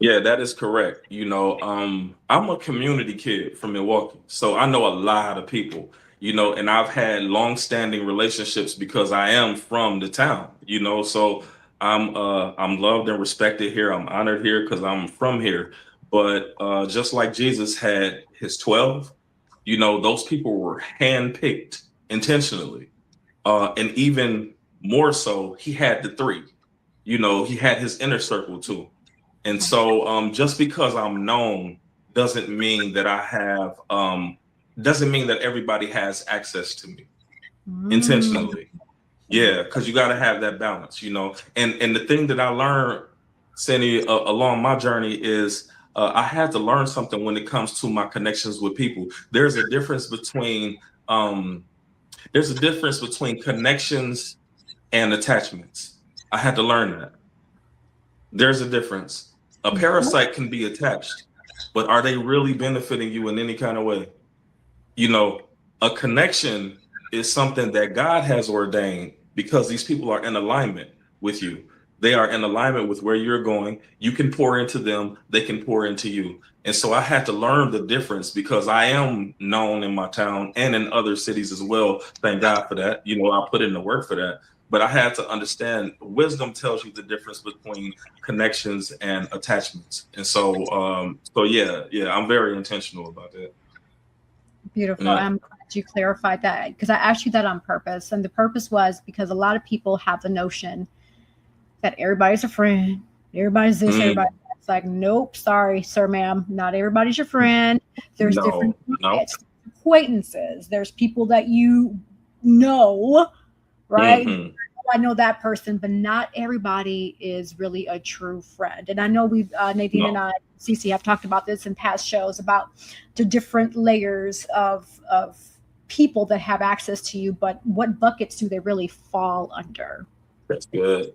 Yeah, that is correct. You know, I'm a community kid from Milwaukee, so I know a lot of people, you know, and I've had long-standing relationships because I am from the town, you know, so I'm loved and respected here. I'm honored here because I'm from here. But just like Jesus had his 12, you know, those people were handpicked intentionally. And even more so, he had the 3, you know, he had his inner circle too. And so just because I'm known doesn't mean that I have doesn't mean that everybody has access to me intentionally. Yeah, because you got to have that balance, you know. And the thing that I learned, Cindy, along my journey is I had to learn something when it comes to my connections with people. There's a difference between connections and attachments. I had to learn that. There's a difference. A parasite can be attached, but are they really benefiting you in any kind of way? You know, a connection is something that God has ordained because these people are in alignment with you. They are in alignment with where you're going. You can pour into them, they can pour into you. And so I had to learn the difference because I am known in my town and in other cities as well. Thank God for that. You know, I put in the work for that. But I had to understand wisdom tells you the difference between connections and attachments. And so, yeah, I'm very intentional about that. Beautiful. Yeah. I'm glad you clarified that because I asked you that on purpose. And the purpose was because a lot of people have the notion that everybody's a friend, everybody's this, everybody. It's like, nope, sorry, sir, ma'am, not everybody's your friend. There's different acquaintances. There's people that you know, right? I know that person, but not everybody is really a true friend. And I know we've Nadine and I, Cece, have talked about this in past shows about the different layers of people that have access to you, but what buckets do they really fall under? That's good.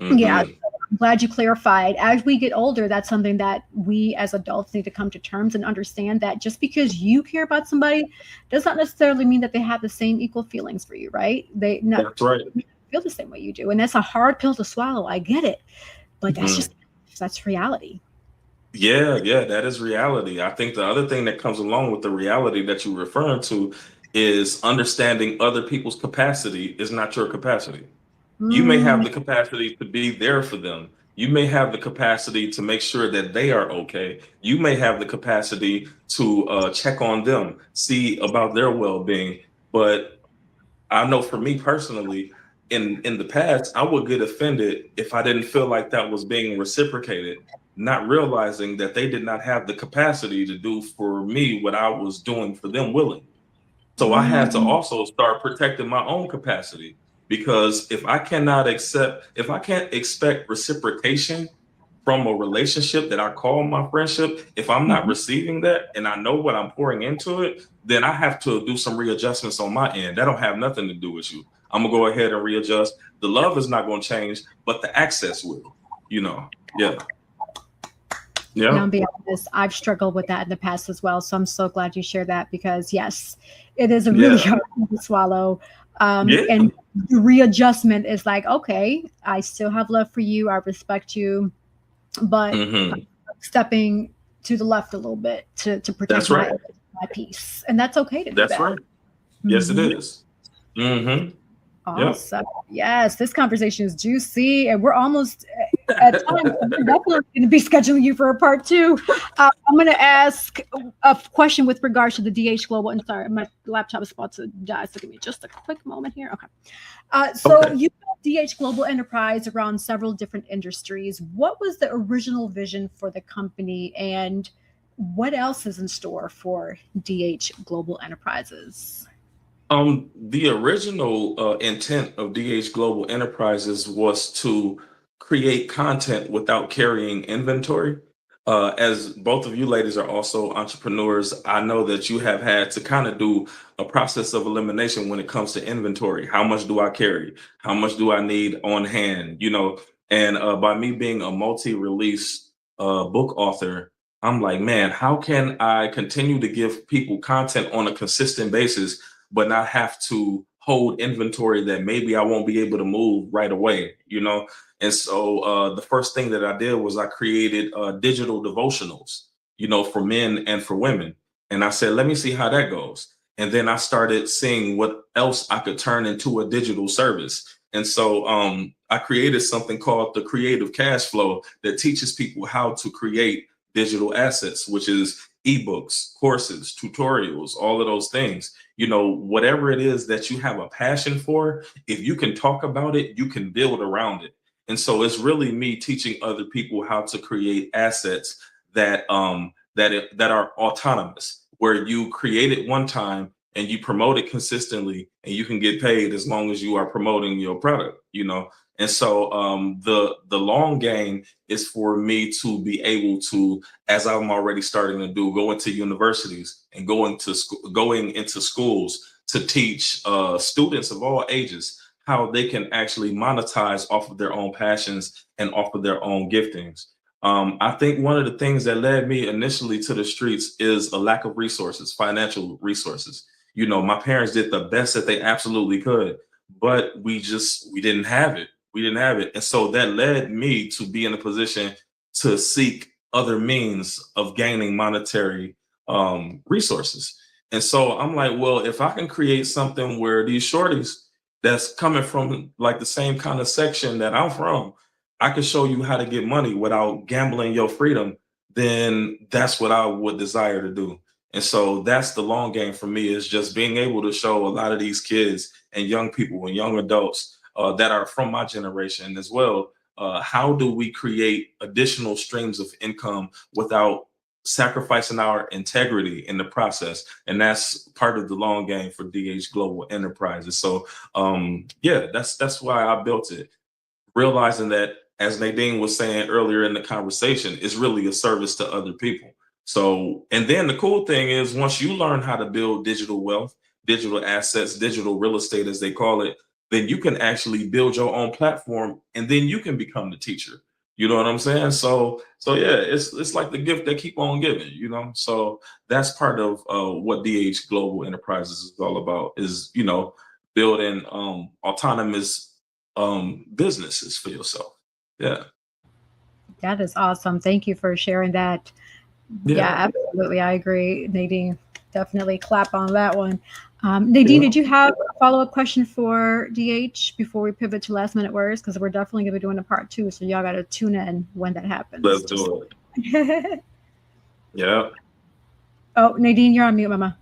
Yeah, so I'm glad you clarified. As we get older, that's something that we as adults need to come to terms and understand that just because you care about somebody does not necessarily mean that they have the same equal feelings for you, right? That's right. Feel the same way you do. And that's a hard pill to swallow. I get it. But that's reality. Yeah, that is reality. I think the other thing that comes along with the reality that you're referring to is understanding other people's capacity is not your capacity. You may have the capacity to be there for them. You may have the capacity to make sure that they are okay. You may have the capacity to check on them, see about their well-being. But I know for me personally, in the past, I would get offended if I didn't feel like that was being reciprocated, not realizing that they did not have the capacity to do for me what I was doing for them willingly. So I had to also start protecting my own capacity. Because if I can't expect reciprocation from a relationship that I call my friendship, if I'm not receiving that and I know what I'm pouring into it, then I have to do some readjustments on my end. That don't have nothing to do with you. I'm gonna go ahead and readjust. The love is not gonna change, but the access will, you know. Yeah. And I'll be honest, I've struggled with that in the past as well. So I'm so glad you shared that because yes, it is a really hard thing to swallow. And the readjustment is like, okay, I still have love for you. I respect you, but I'm stepping to the left a little bit to protect my peace. And that's okay to do that. That's right. Yes, it is. Awesome. Yes, this conversation is juicy, and we're almost at time. We're definitely going to be scheduling you for a part 2. I'm going to ask a question with regards to the DH Global. And sorry, my laptop is about to die, so give me just a quick moment here. Okay. You built DH Global Enterprise around several different industries. What was the original vision for the company, and what else is in store for DH Global Enterprises? The original intent of DH Global Enterprises was to create content without carrying inventory. As both of you ladies are also entrepreneurs, I know that you have had to kind of do a process of elimination when it comes to inventory. How much do I carry? How much do I need on hand? You know, and by me being a multi-release book author, I'm like, man, how can I continue to give people content on a consistent basis but not have to hold inventory that maybe I won't be able to move right away, you know? And so the first thing that I did was I created digital devotionals, you know, for men and for women. And I said, let me see how that goes. And then I started seeing what else I could turn into a digital service. And so I created something called the Creative Cash Flow that teaches people how to create digital assets, which is ebooks, courses, tutorials, all of those things. You know, whatever it is that you have a passion for, if you can talk about it, you can build around it. And so it's really me teaching other people how to create assets that are autonomous, where you create it one time and you promote it consistently, and you can get paid as long as you are promoting your product, you know. And so the long game is for me to be able to, as I'm already starting to do, go into universities and going into schools to teach students of all ages how they can actually monetize off of their own passions and off of their own giftings. I think one of the things that led me initially to the streets is a lack of resources, financial resources. You know, my parents did the best that they absolutely could, but we didn't have it. We didn't have it. And so that led me to be in a position to seek other means of gaining monetary resources. And so I'm like, well, if I can create something where these shorties that's coming from like the same kind of section that I'm from, I can show you how to get money without gambling your freedom, then that's what I would desire to do. And so that's the long game for me, is just being able to show a lot of these kids and young people and young adults that are from my generation as well. How do we create additional streams of income without sacrificing our integrity in the process? And that's part of the long game for DH Global Enterprises. So yeah, that's why I built it, realizing that, as Nadine was saying earlier in the conversation, is really a service to other people. So, and then the cool thing is, once you learn how to build digital wealth, digital assets, digital real estate, as they call it, then you can actually build your own platform, and then you can become the teacher. You know what I'm saying? So yeah, it's like the gift that keep on giving, you know? So that's part of what DH Global Enterprises is all about, is, you know, building autonomous businesses for yourself. Yeah. That is awesome. Thank you for sharing that. Yeah, absolutely. I agree, Nadine. Definitely clap on that one. Nadine, did you have a follow-up question for DH before we pivot to last minute words? Because we're definitely going to be doing a part 2. So y'all got to tune in when that happens. Let's do it. Yeah. Oh, Nadine, you're on mute, Mama.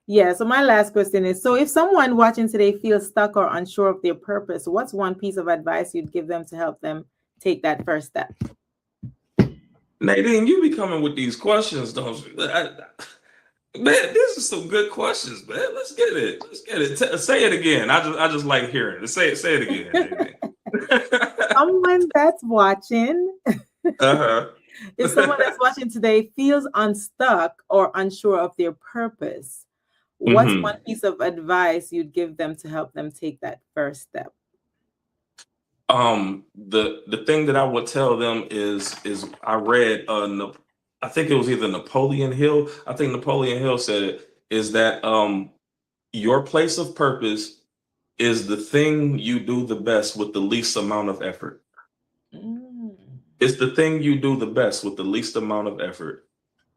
Yeah, so my last question is, so if someone watching today feels stuck or unsure of their purpose, what's one piece of advice you'd give them to help them take that first step? Nadine, you be coming with these questions, don't you? Man, these are some good questions, man. Let's get it. Let's get it. Say it again. I just like hearing it. Say it again. Someone that's watching. Uh-huh. If someone that's watching today feels unstuck or unsure of their purpose, what's one piece of advice you'd give them to help them take that first step? The thing that I would tell them is I read I think it was either Napoleon Hill. I think Napoleon Hill said it, is that your place of purpose is the thing you do the best with the least amount of effort. It's the thing you do the best with the least amount of effort.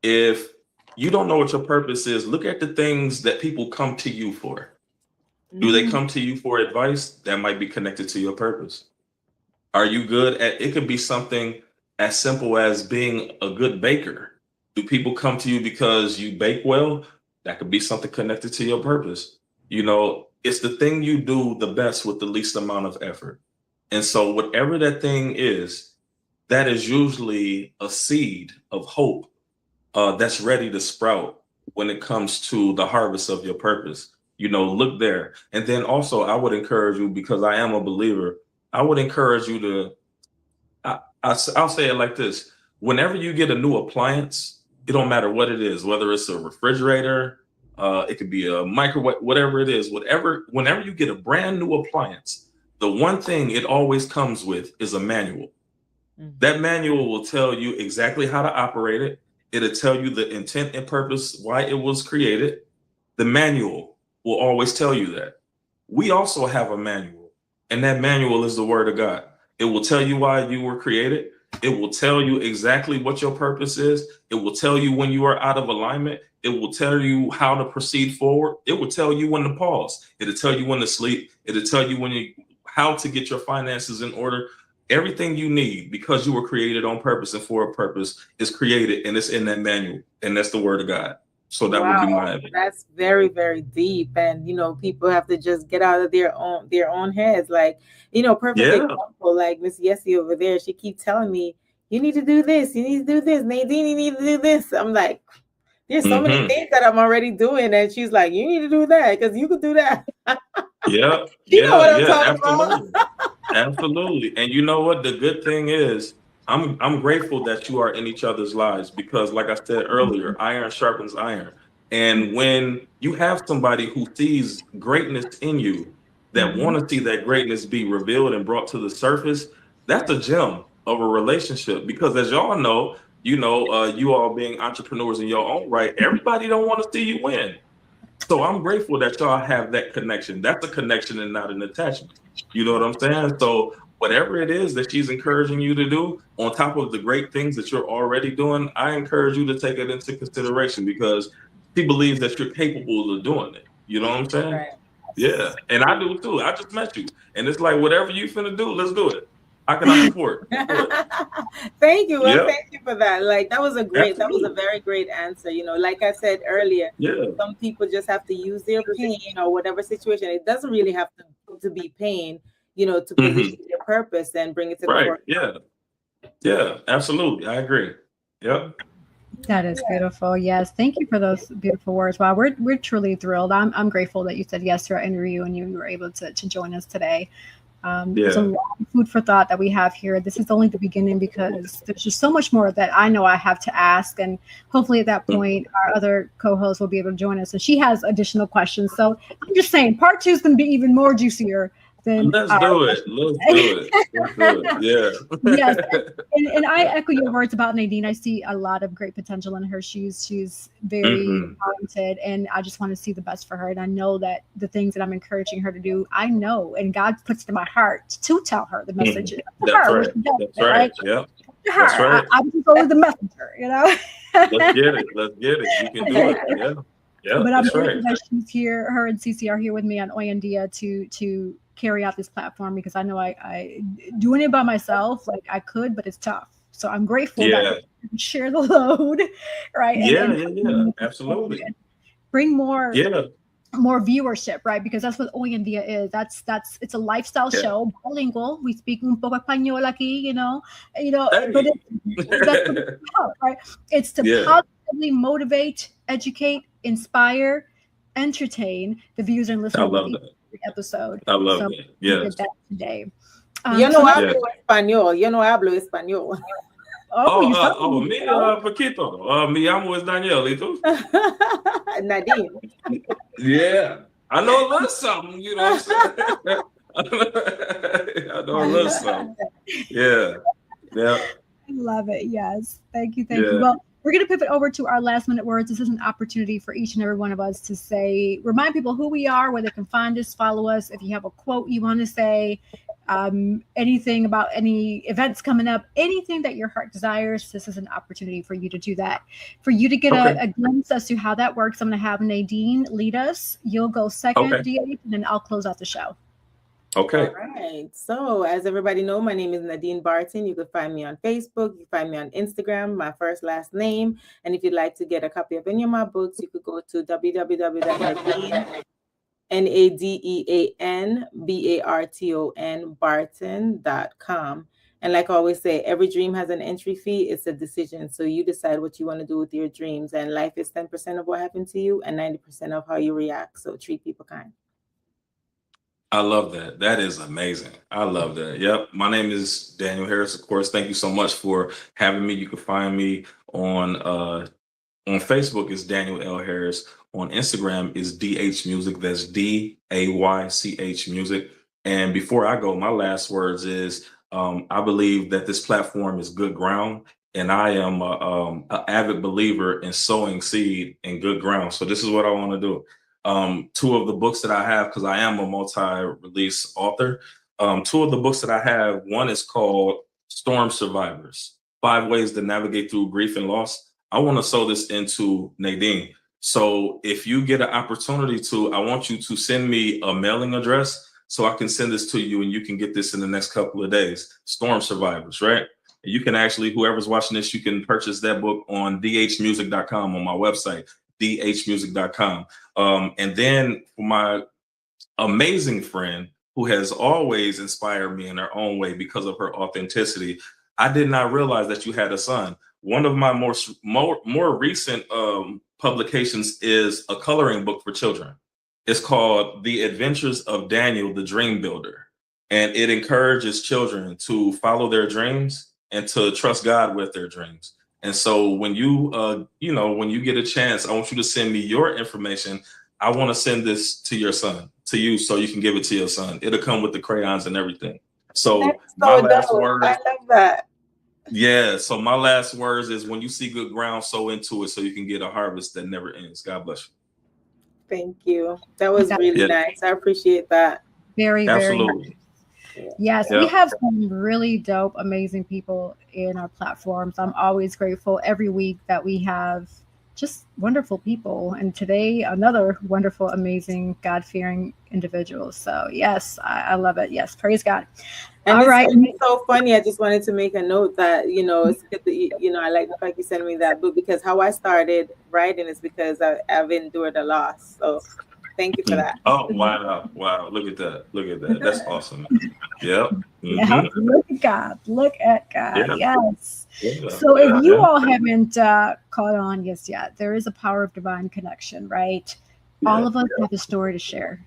If you don't know what your purpose is, look at the things that people come to you for. Do they come to you for advice? That might be connected to your purpose. Are you good at, it could be something as simple as being a good baker. Do people come to you because you bake well? That could be something connected to your purpose. You know, it's the thing you do the best with the least amount of effort. And so whatever that thing is, that is usually a seed of hope that's ready to sprout when it comes to the harvest of your purpose. You know, look there. And then also I would encourage you, because I am a believer, I would encourage you to, I'll say it like this. Whenever you get a new appliance, it don't matter what it is, whether it's a refrigerator, it could be a microwave, whatever it is, whenever you get a brand new appliance, the one thing it always comes with is a manual. That manual will tell you exactly how to operate it. It'll tell you the intent and purpose, why it was created. The manual will always tell you that. We also have a manual, and that manual is the Word of God. It will tell you why you were created. It will tell you exactly what your purpose is. It will tell you when you are out of alignment. It will tell you how to proceed forward. It will tell you when to pause. It'll tell you when to sleep. It'll tell you how to get your finances in order. Everything you need, because you were created on purpose and for a purpose, is created, and it's in that manual, and that's the Word of God. So that would be my opinion. That's very, very deep. And, you know, people have to just get out of their own heads. Like, you know, perfect example, like Miss Yessie over there, she keeps telling me, you need to do this. You need to do this. Nadine, you need to do this. I'm like, there's so many Mm-hmm. things that I'm already doing. And she's like, you need to do that because you could do that. Yeah. You know what I'm Yeah. talking Absolutely. about. Absolutely. And you know what? The good thing is, I'm grateful that you are in each other's lives because, like I said earlier, iron sharpens iron. And when you have somebody who sees greatness in you, that want to see that greatness be revealed and brought to the surface, that's a gem of a relationship. Because as y'all know, you all being entrepreneurs in your own right, everybody don't want to see you win. So I'm grateful that y'all have that connection. That's a connection and not an attachment. You know what I'm saying? So whatever it is that she's encouraging you to do, on top of the great things that you're already doing, I encourage you to take it into consideration because she believes that you're capable of doing it. You know what I'm saying? Right. Yeah. And I do too. I just met you. And it's like, whatever you finna do, let's do it. How can I support? Thank you. Well, Yep. thank you for that. Like that was a Absolutely. very great answer. You know, like I said earlier, Yeah. some people just have to use their pain or whatever situation. It doesn't really have to be pain, to position their purpose and bring it to the Right. forefront. Yeah. Yeah. Absolutely. I agree. Yep. That is beautiful. Yes, thank you for those beautiful words. Wow, we're truly thrilled. I'm grateful that you said yes to our interview and you were able to join us today. There's a lot of food for thought that we have here. This is only the beginning because there's just so much more that I know I have to ask. And hopefully at that point, our other co-host will be able to join us. And she has additional questions. So I'm just saying part 2 is going to be even more juicier than Let's do it. Let's do it. Yeah. Yes. And I echo your words about Nadine. I see a lot of great potential in her. She's very talented, and I just want to see the best for her. And I know that the things that I'm encouraging her to do, I know, and God puts it in my heart to tell her the message. That's right. That's right. Yep. That's right. I'm just only the messenger, Let's get it. Let's get it. You can do it. Yeah. Yeah. But I'm that's grateful right. that she's here. Her and Cece are here with me on Hoy En Día to carry out this platform because I know I doing it by myself, like I could, but it's tough. So I'm grateful that I can share the load, right? Yeah. Absolutely. Bring more viewership, right? Because that's what Hoy En Día is. It's a lifestyle show, bilingual. We speak un poco español aquí, but that's what it's about, right? It's to positively motivate, educate, inspire, entertain the viewers and listeners. I love that. Episode. I love it. Yeah. That today. Yo no hablo español. Yo no hablo español. Me poquito. Me llamo es Daniel. ¿Y tú? Nadine. Yeah. I know a little something, you know what I'm saying? I know a little something. Yeah. Yeah. I love it. Yes. Thank you. Well, we're going to pivot over to our last minute words. This is an opportunity for each and every one of us to remind people who we are, where they can find us, follow us. If you have a quote you want to say, anything about any events coming up, anything that your heart desires, this is an opportunity for you to do that. For you to get a glimpse as to how that works, I'm going to have Nadine lead us. You'll go second, DH, and then I'll close out the show. Okay. All right. So as everybody know, my name is Nadine Barton. You can find me on Facebook. You can find me on Instagram, my first, last name. And if you'd like to get a copy of any of my books, you could go to www.NADENBARTON.com. And like I always say, every dream has an entry fee. It's a decision. So you decide what you want to do with your dreams. And life is 10% of what happened to you and 90% of how you react. So treat people kind. I love that. That is amazing. I love that. Yep. My name is Daniel Harris. Of course, thank you so much for having me. You can find me on Facebook is Daniel L. Harris. On Instagram is DH Music. That's DAYCH Music. And before I go, my last words is I believe that this platform is good ground. And I am an avid believer in sowing seed in good ground. So this is what I want to do. 2 of the books that I have, because I am a multi-release author, 2 of the books that I have, one is called Storm Survivors, 5 Ways to Navigate Through Grief and Loss. I want to sow this into Nadine. So if you get an opportunity to, I want you to send me a mailing address so I can send this to you and you can get this in the next couple of days. Storm Survivors, right? You can actually, whoever's watching this, you can purchase that book on dhmusic.com on my website. dhmusic.com. And then for my amazing friend who has always inspired me in her own way because of her authenticity, I did not realize that you had a son. One of my more recent publications is a coloring book for children. It's called The Adventures of Daniel, the Dream Builder. And it encourages children to follow their dreams and to trust God with their dreams. And so when you, when you get a chance, I want you to send me your information. I want to send this to your son, to you, so you can give it to your son. It'll come with the crayons and everything. So my last words, I love that. Yeah. So my last words is, when you see good ground, sow into it so you can get a harvest that never ends. God bless you. Thank you. That was really nice. I appreciate that. Very, Absolutely. very nice. Yes, we have some really dope, amazing people in our platforms. I'm always grateful every week that we have just wonderful people. And today, another wonderful, amazing, God-fearing individual. So yes, I love it. Yes, praise God. And all right. It's so funny. I just wanted to make a note that, it's good that, I like the fact you sent me that book, because how I started writing is because I've endured a loss. So thank you for that. Oh, wow. Wow. Look at that. Look at that. That's awesome. Yep. Yeah, look at God. Look at God. Yeah. Yes. Yeah. So if you all haven't caught on yet, there is a power of divine connection, right? Yeah. All of us have a story to share.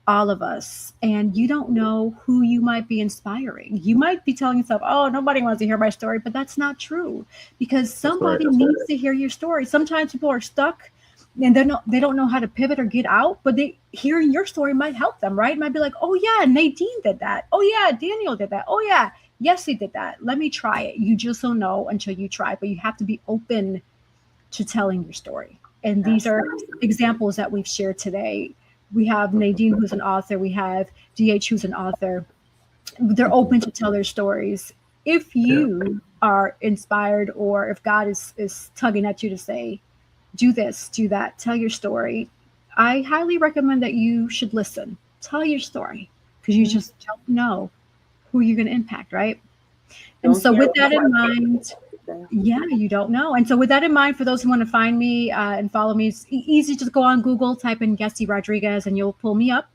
All of us. And you don't know who you might be inspiring. You might be telling yourself, oh, nobody wants to hear my story, but that's not true, because somebody needs to hear your story. Sometimes people are stuck and they don't know how to pivot or get out, but hearing your story might help them, right? It might be like, oh yeah, Nadine did that. Oh yeah, Daniel did that. Oh yeah, Yessie did that. Let me try it. You just don't know until you try, but you have to be open to telling your story. And these are examples that we've shared today. We have Nadine, who's an author. We have DH, who's an author. They're open to tell their stories. If you are inspired, or if God is tugging at you to say, do this, do that, tell your story, I highly recommend that you should listen. Tell your story, because you just don't know who you're going to impact, right? And so with that in mind, you don't know. And so with that in mind, for those who want to find me and follow me, it's easy. Just go on Google, type in Yessie Rodriguez, and you'll pull me up.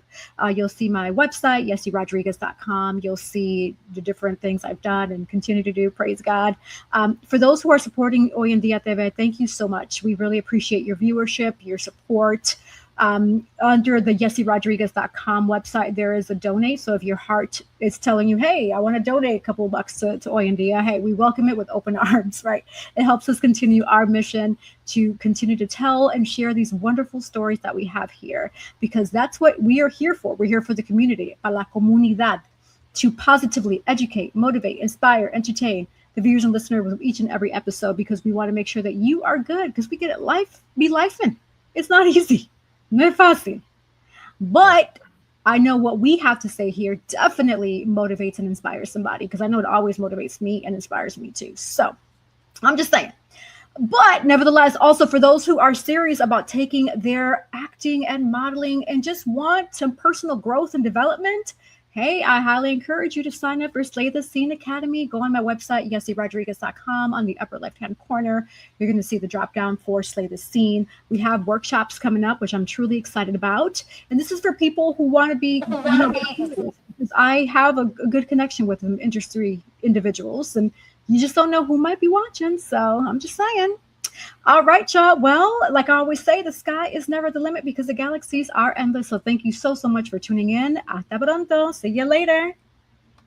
You'll see my website, yessierodriguez.com. You'll see the different things I've done and continue to do. Praise God. For those who are supporting Hoy En Día TV, thank you so much. We really appreciate your viewership, your support. Under the yessierodriguez.com website, there is a donate. So if your heart is telling you, hey, I want to donate a couple of bucks to Hoy En Día, hey, we welcome it with open arms, right? It helps us continue our mission to continue to tell and share these wonderful stories that we have here, because that's what we are here for. We're here for the community, para la comunidad, to positively educate, motivate, inspire, entertain the viewers and listeners with each and every episode, because we want to make sure that you are good, because we get it be lifing. It's not easy. No fácil. But I know what we have to say here definitely motivates and inspires somebody, because I know it always motivates me and inspires me too. So I'm just saying. But nevertheless, also for those who are serious about taking their acting and modeling and just want some personal growth and development, hey, I highly encourage you to sign up for Slay the Scene Academy. Go on my website, yessierodriguez.com. On the upper left-hand corner, you're going to see the drop-down for Slay the Scene. We have workshops coming up, which I'm truly excited about. And this is for people who want to be, because I have a good connection with them, industry individuals, and you just don't know who might be watching. So I'm just saying. All right, y'all. Well, like I always say, the sky is never the limit, because the galaxies are endless. So thank you so much for tuning in. Hasta pronto. See you later.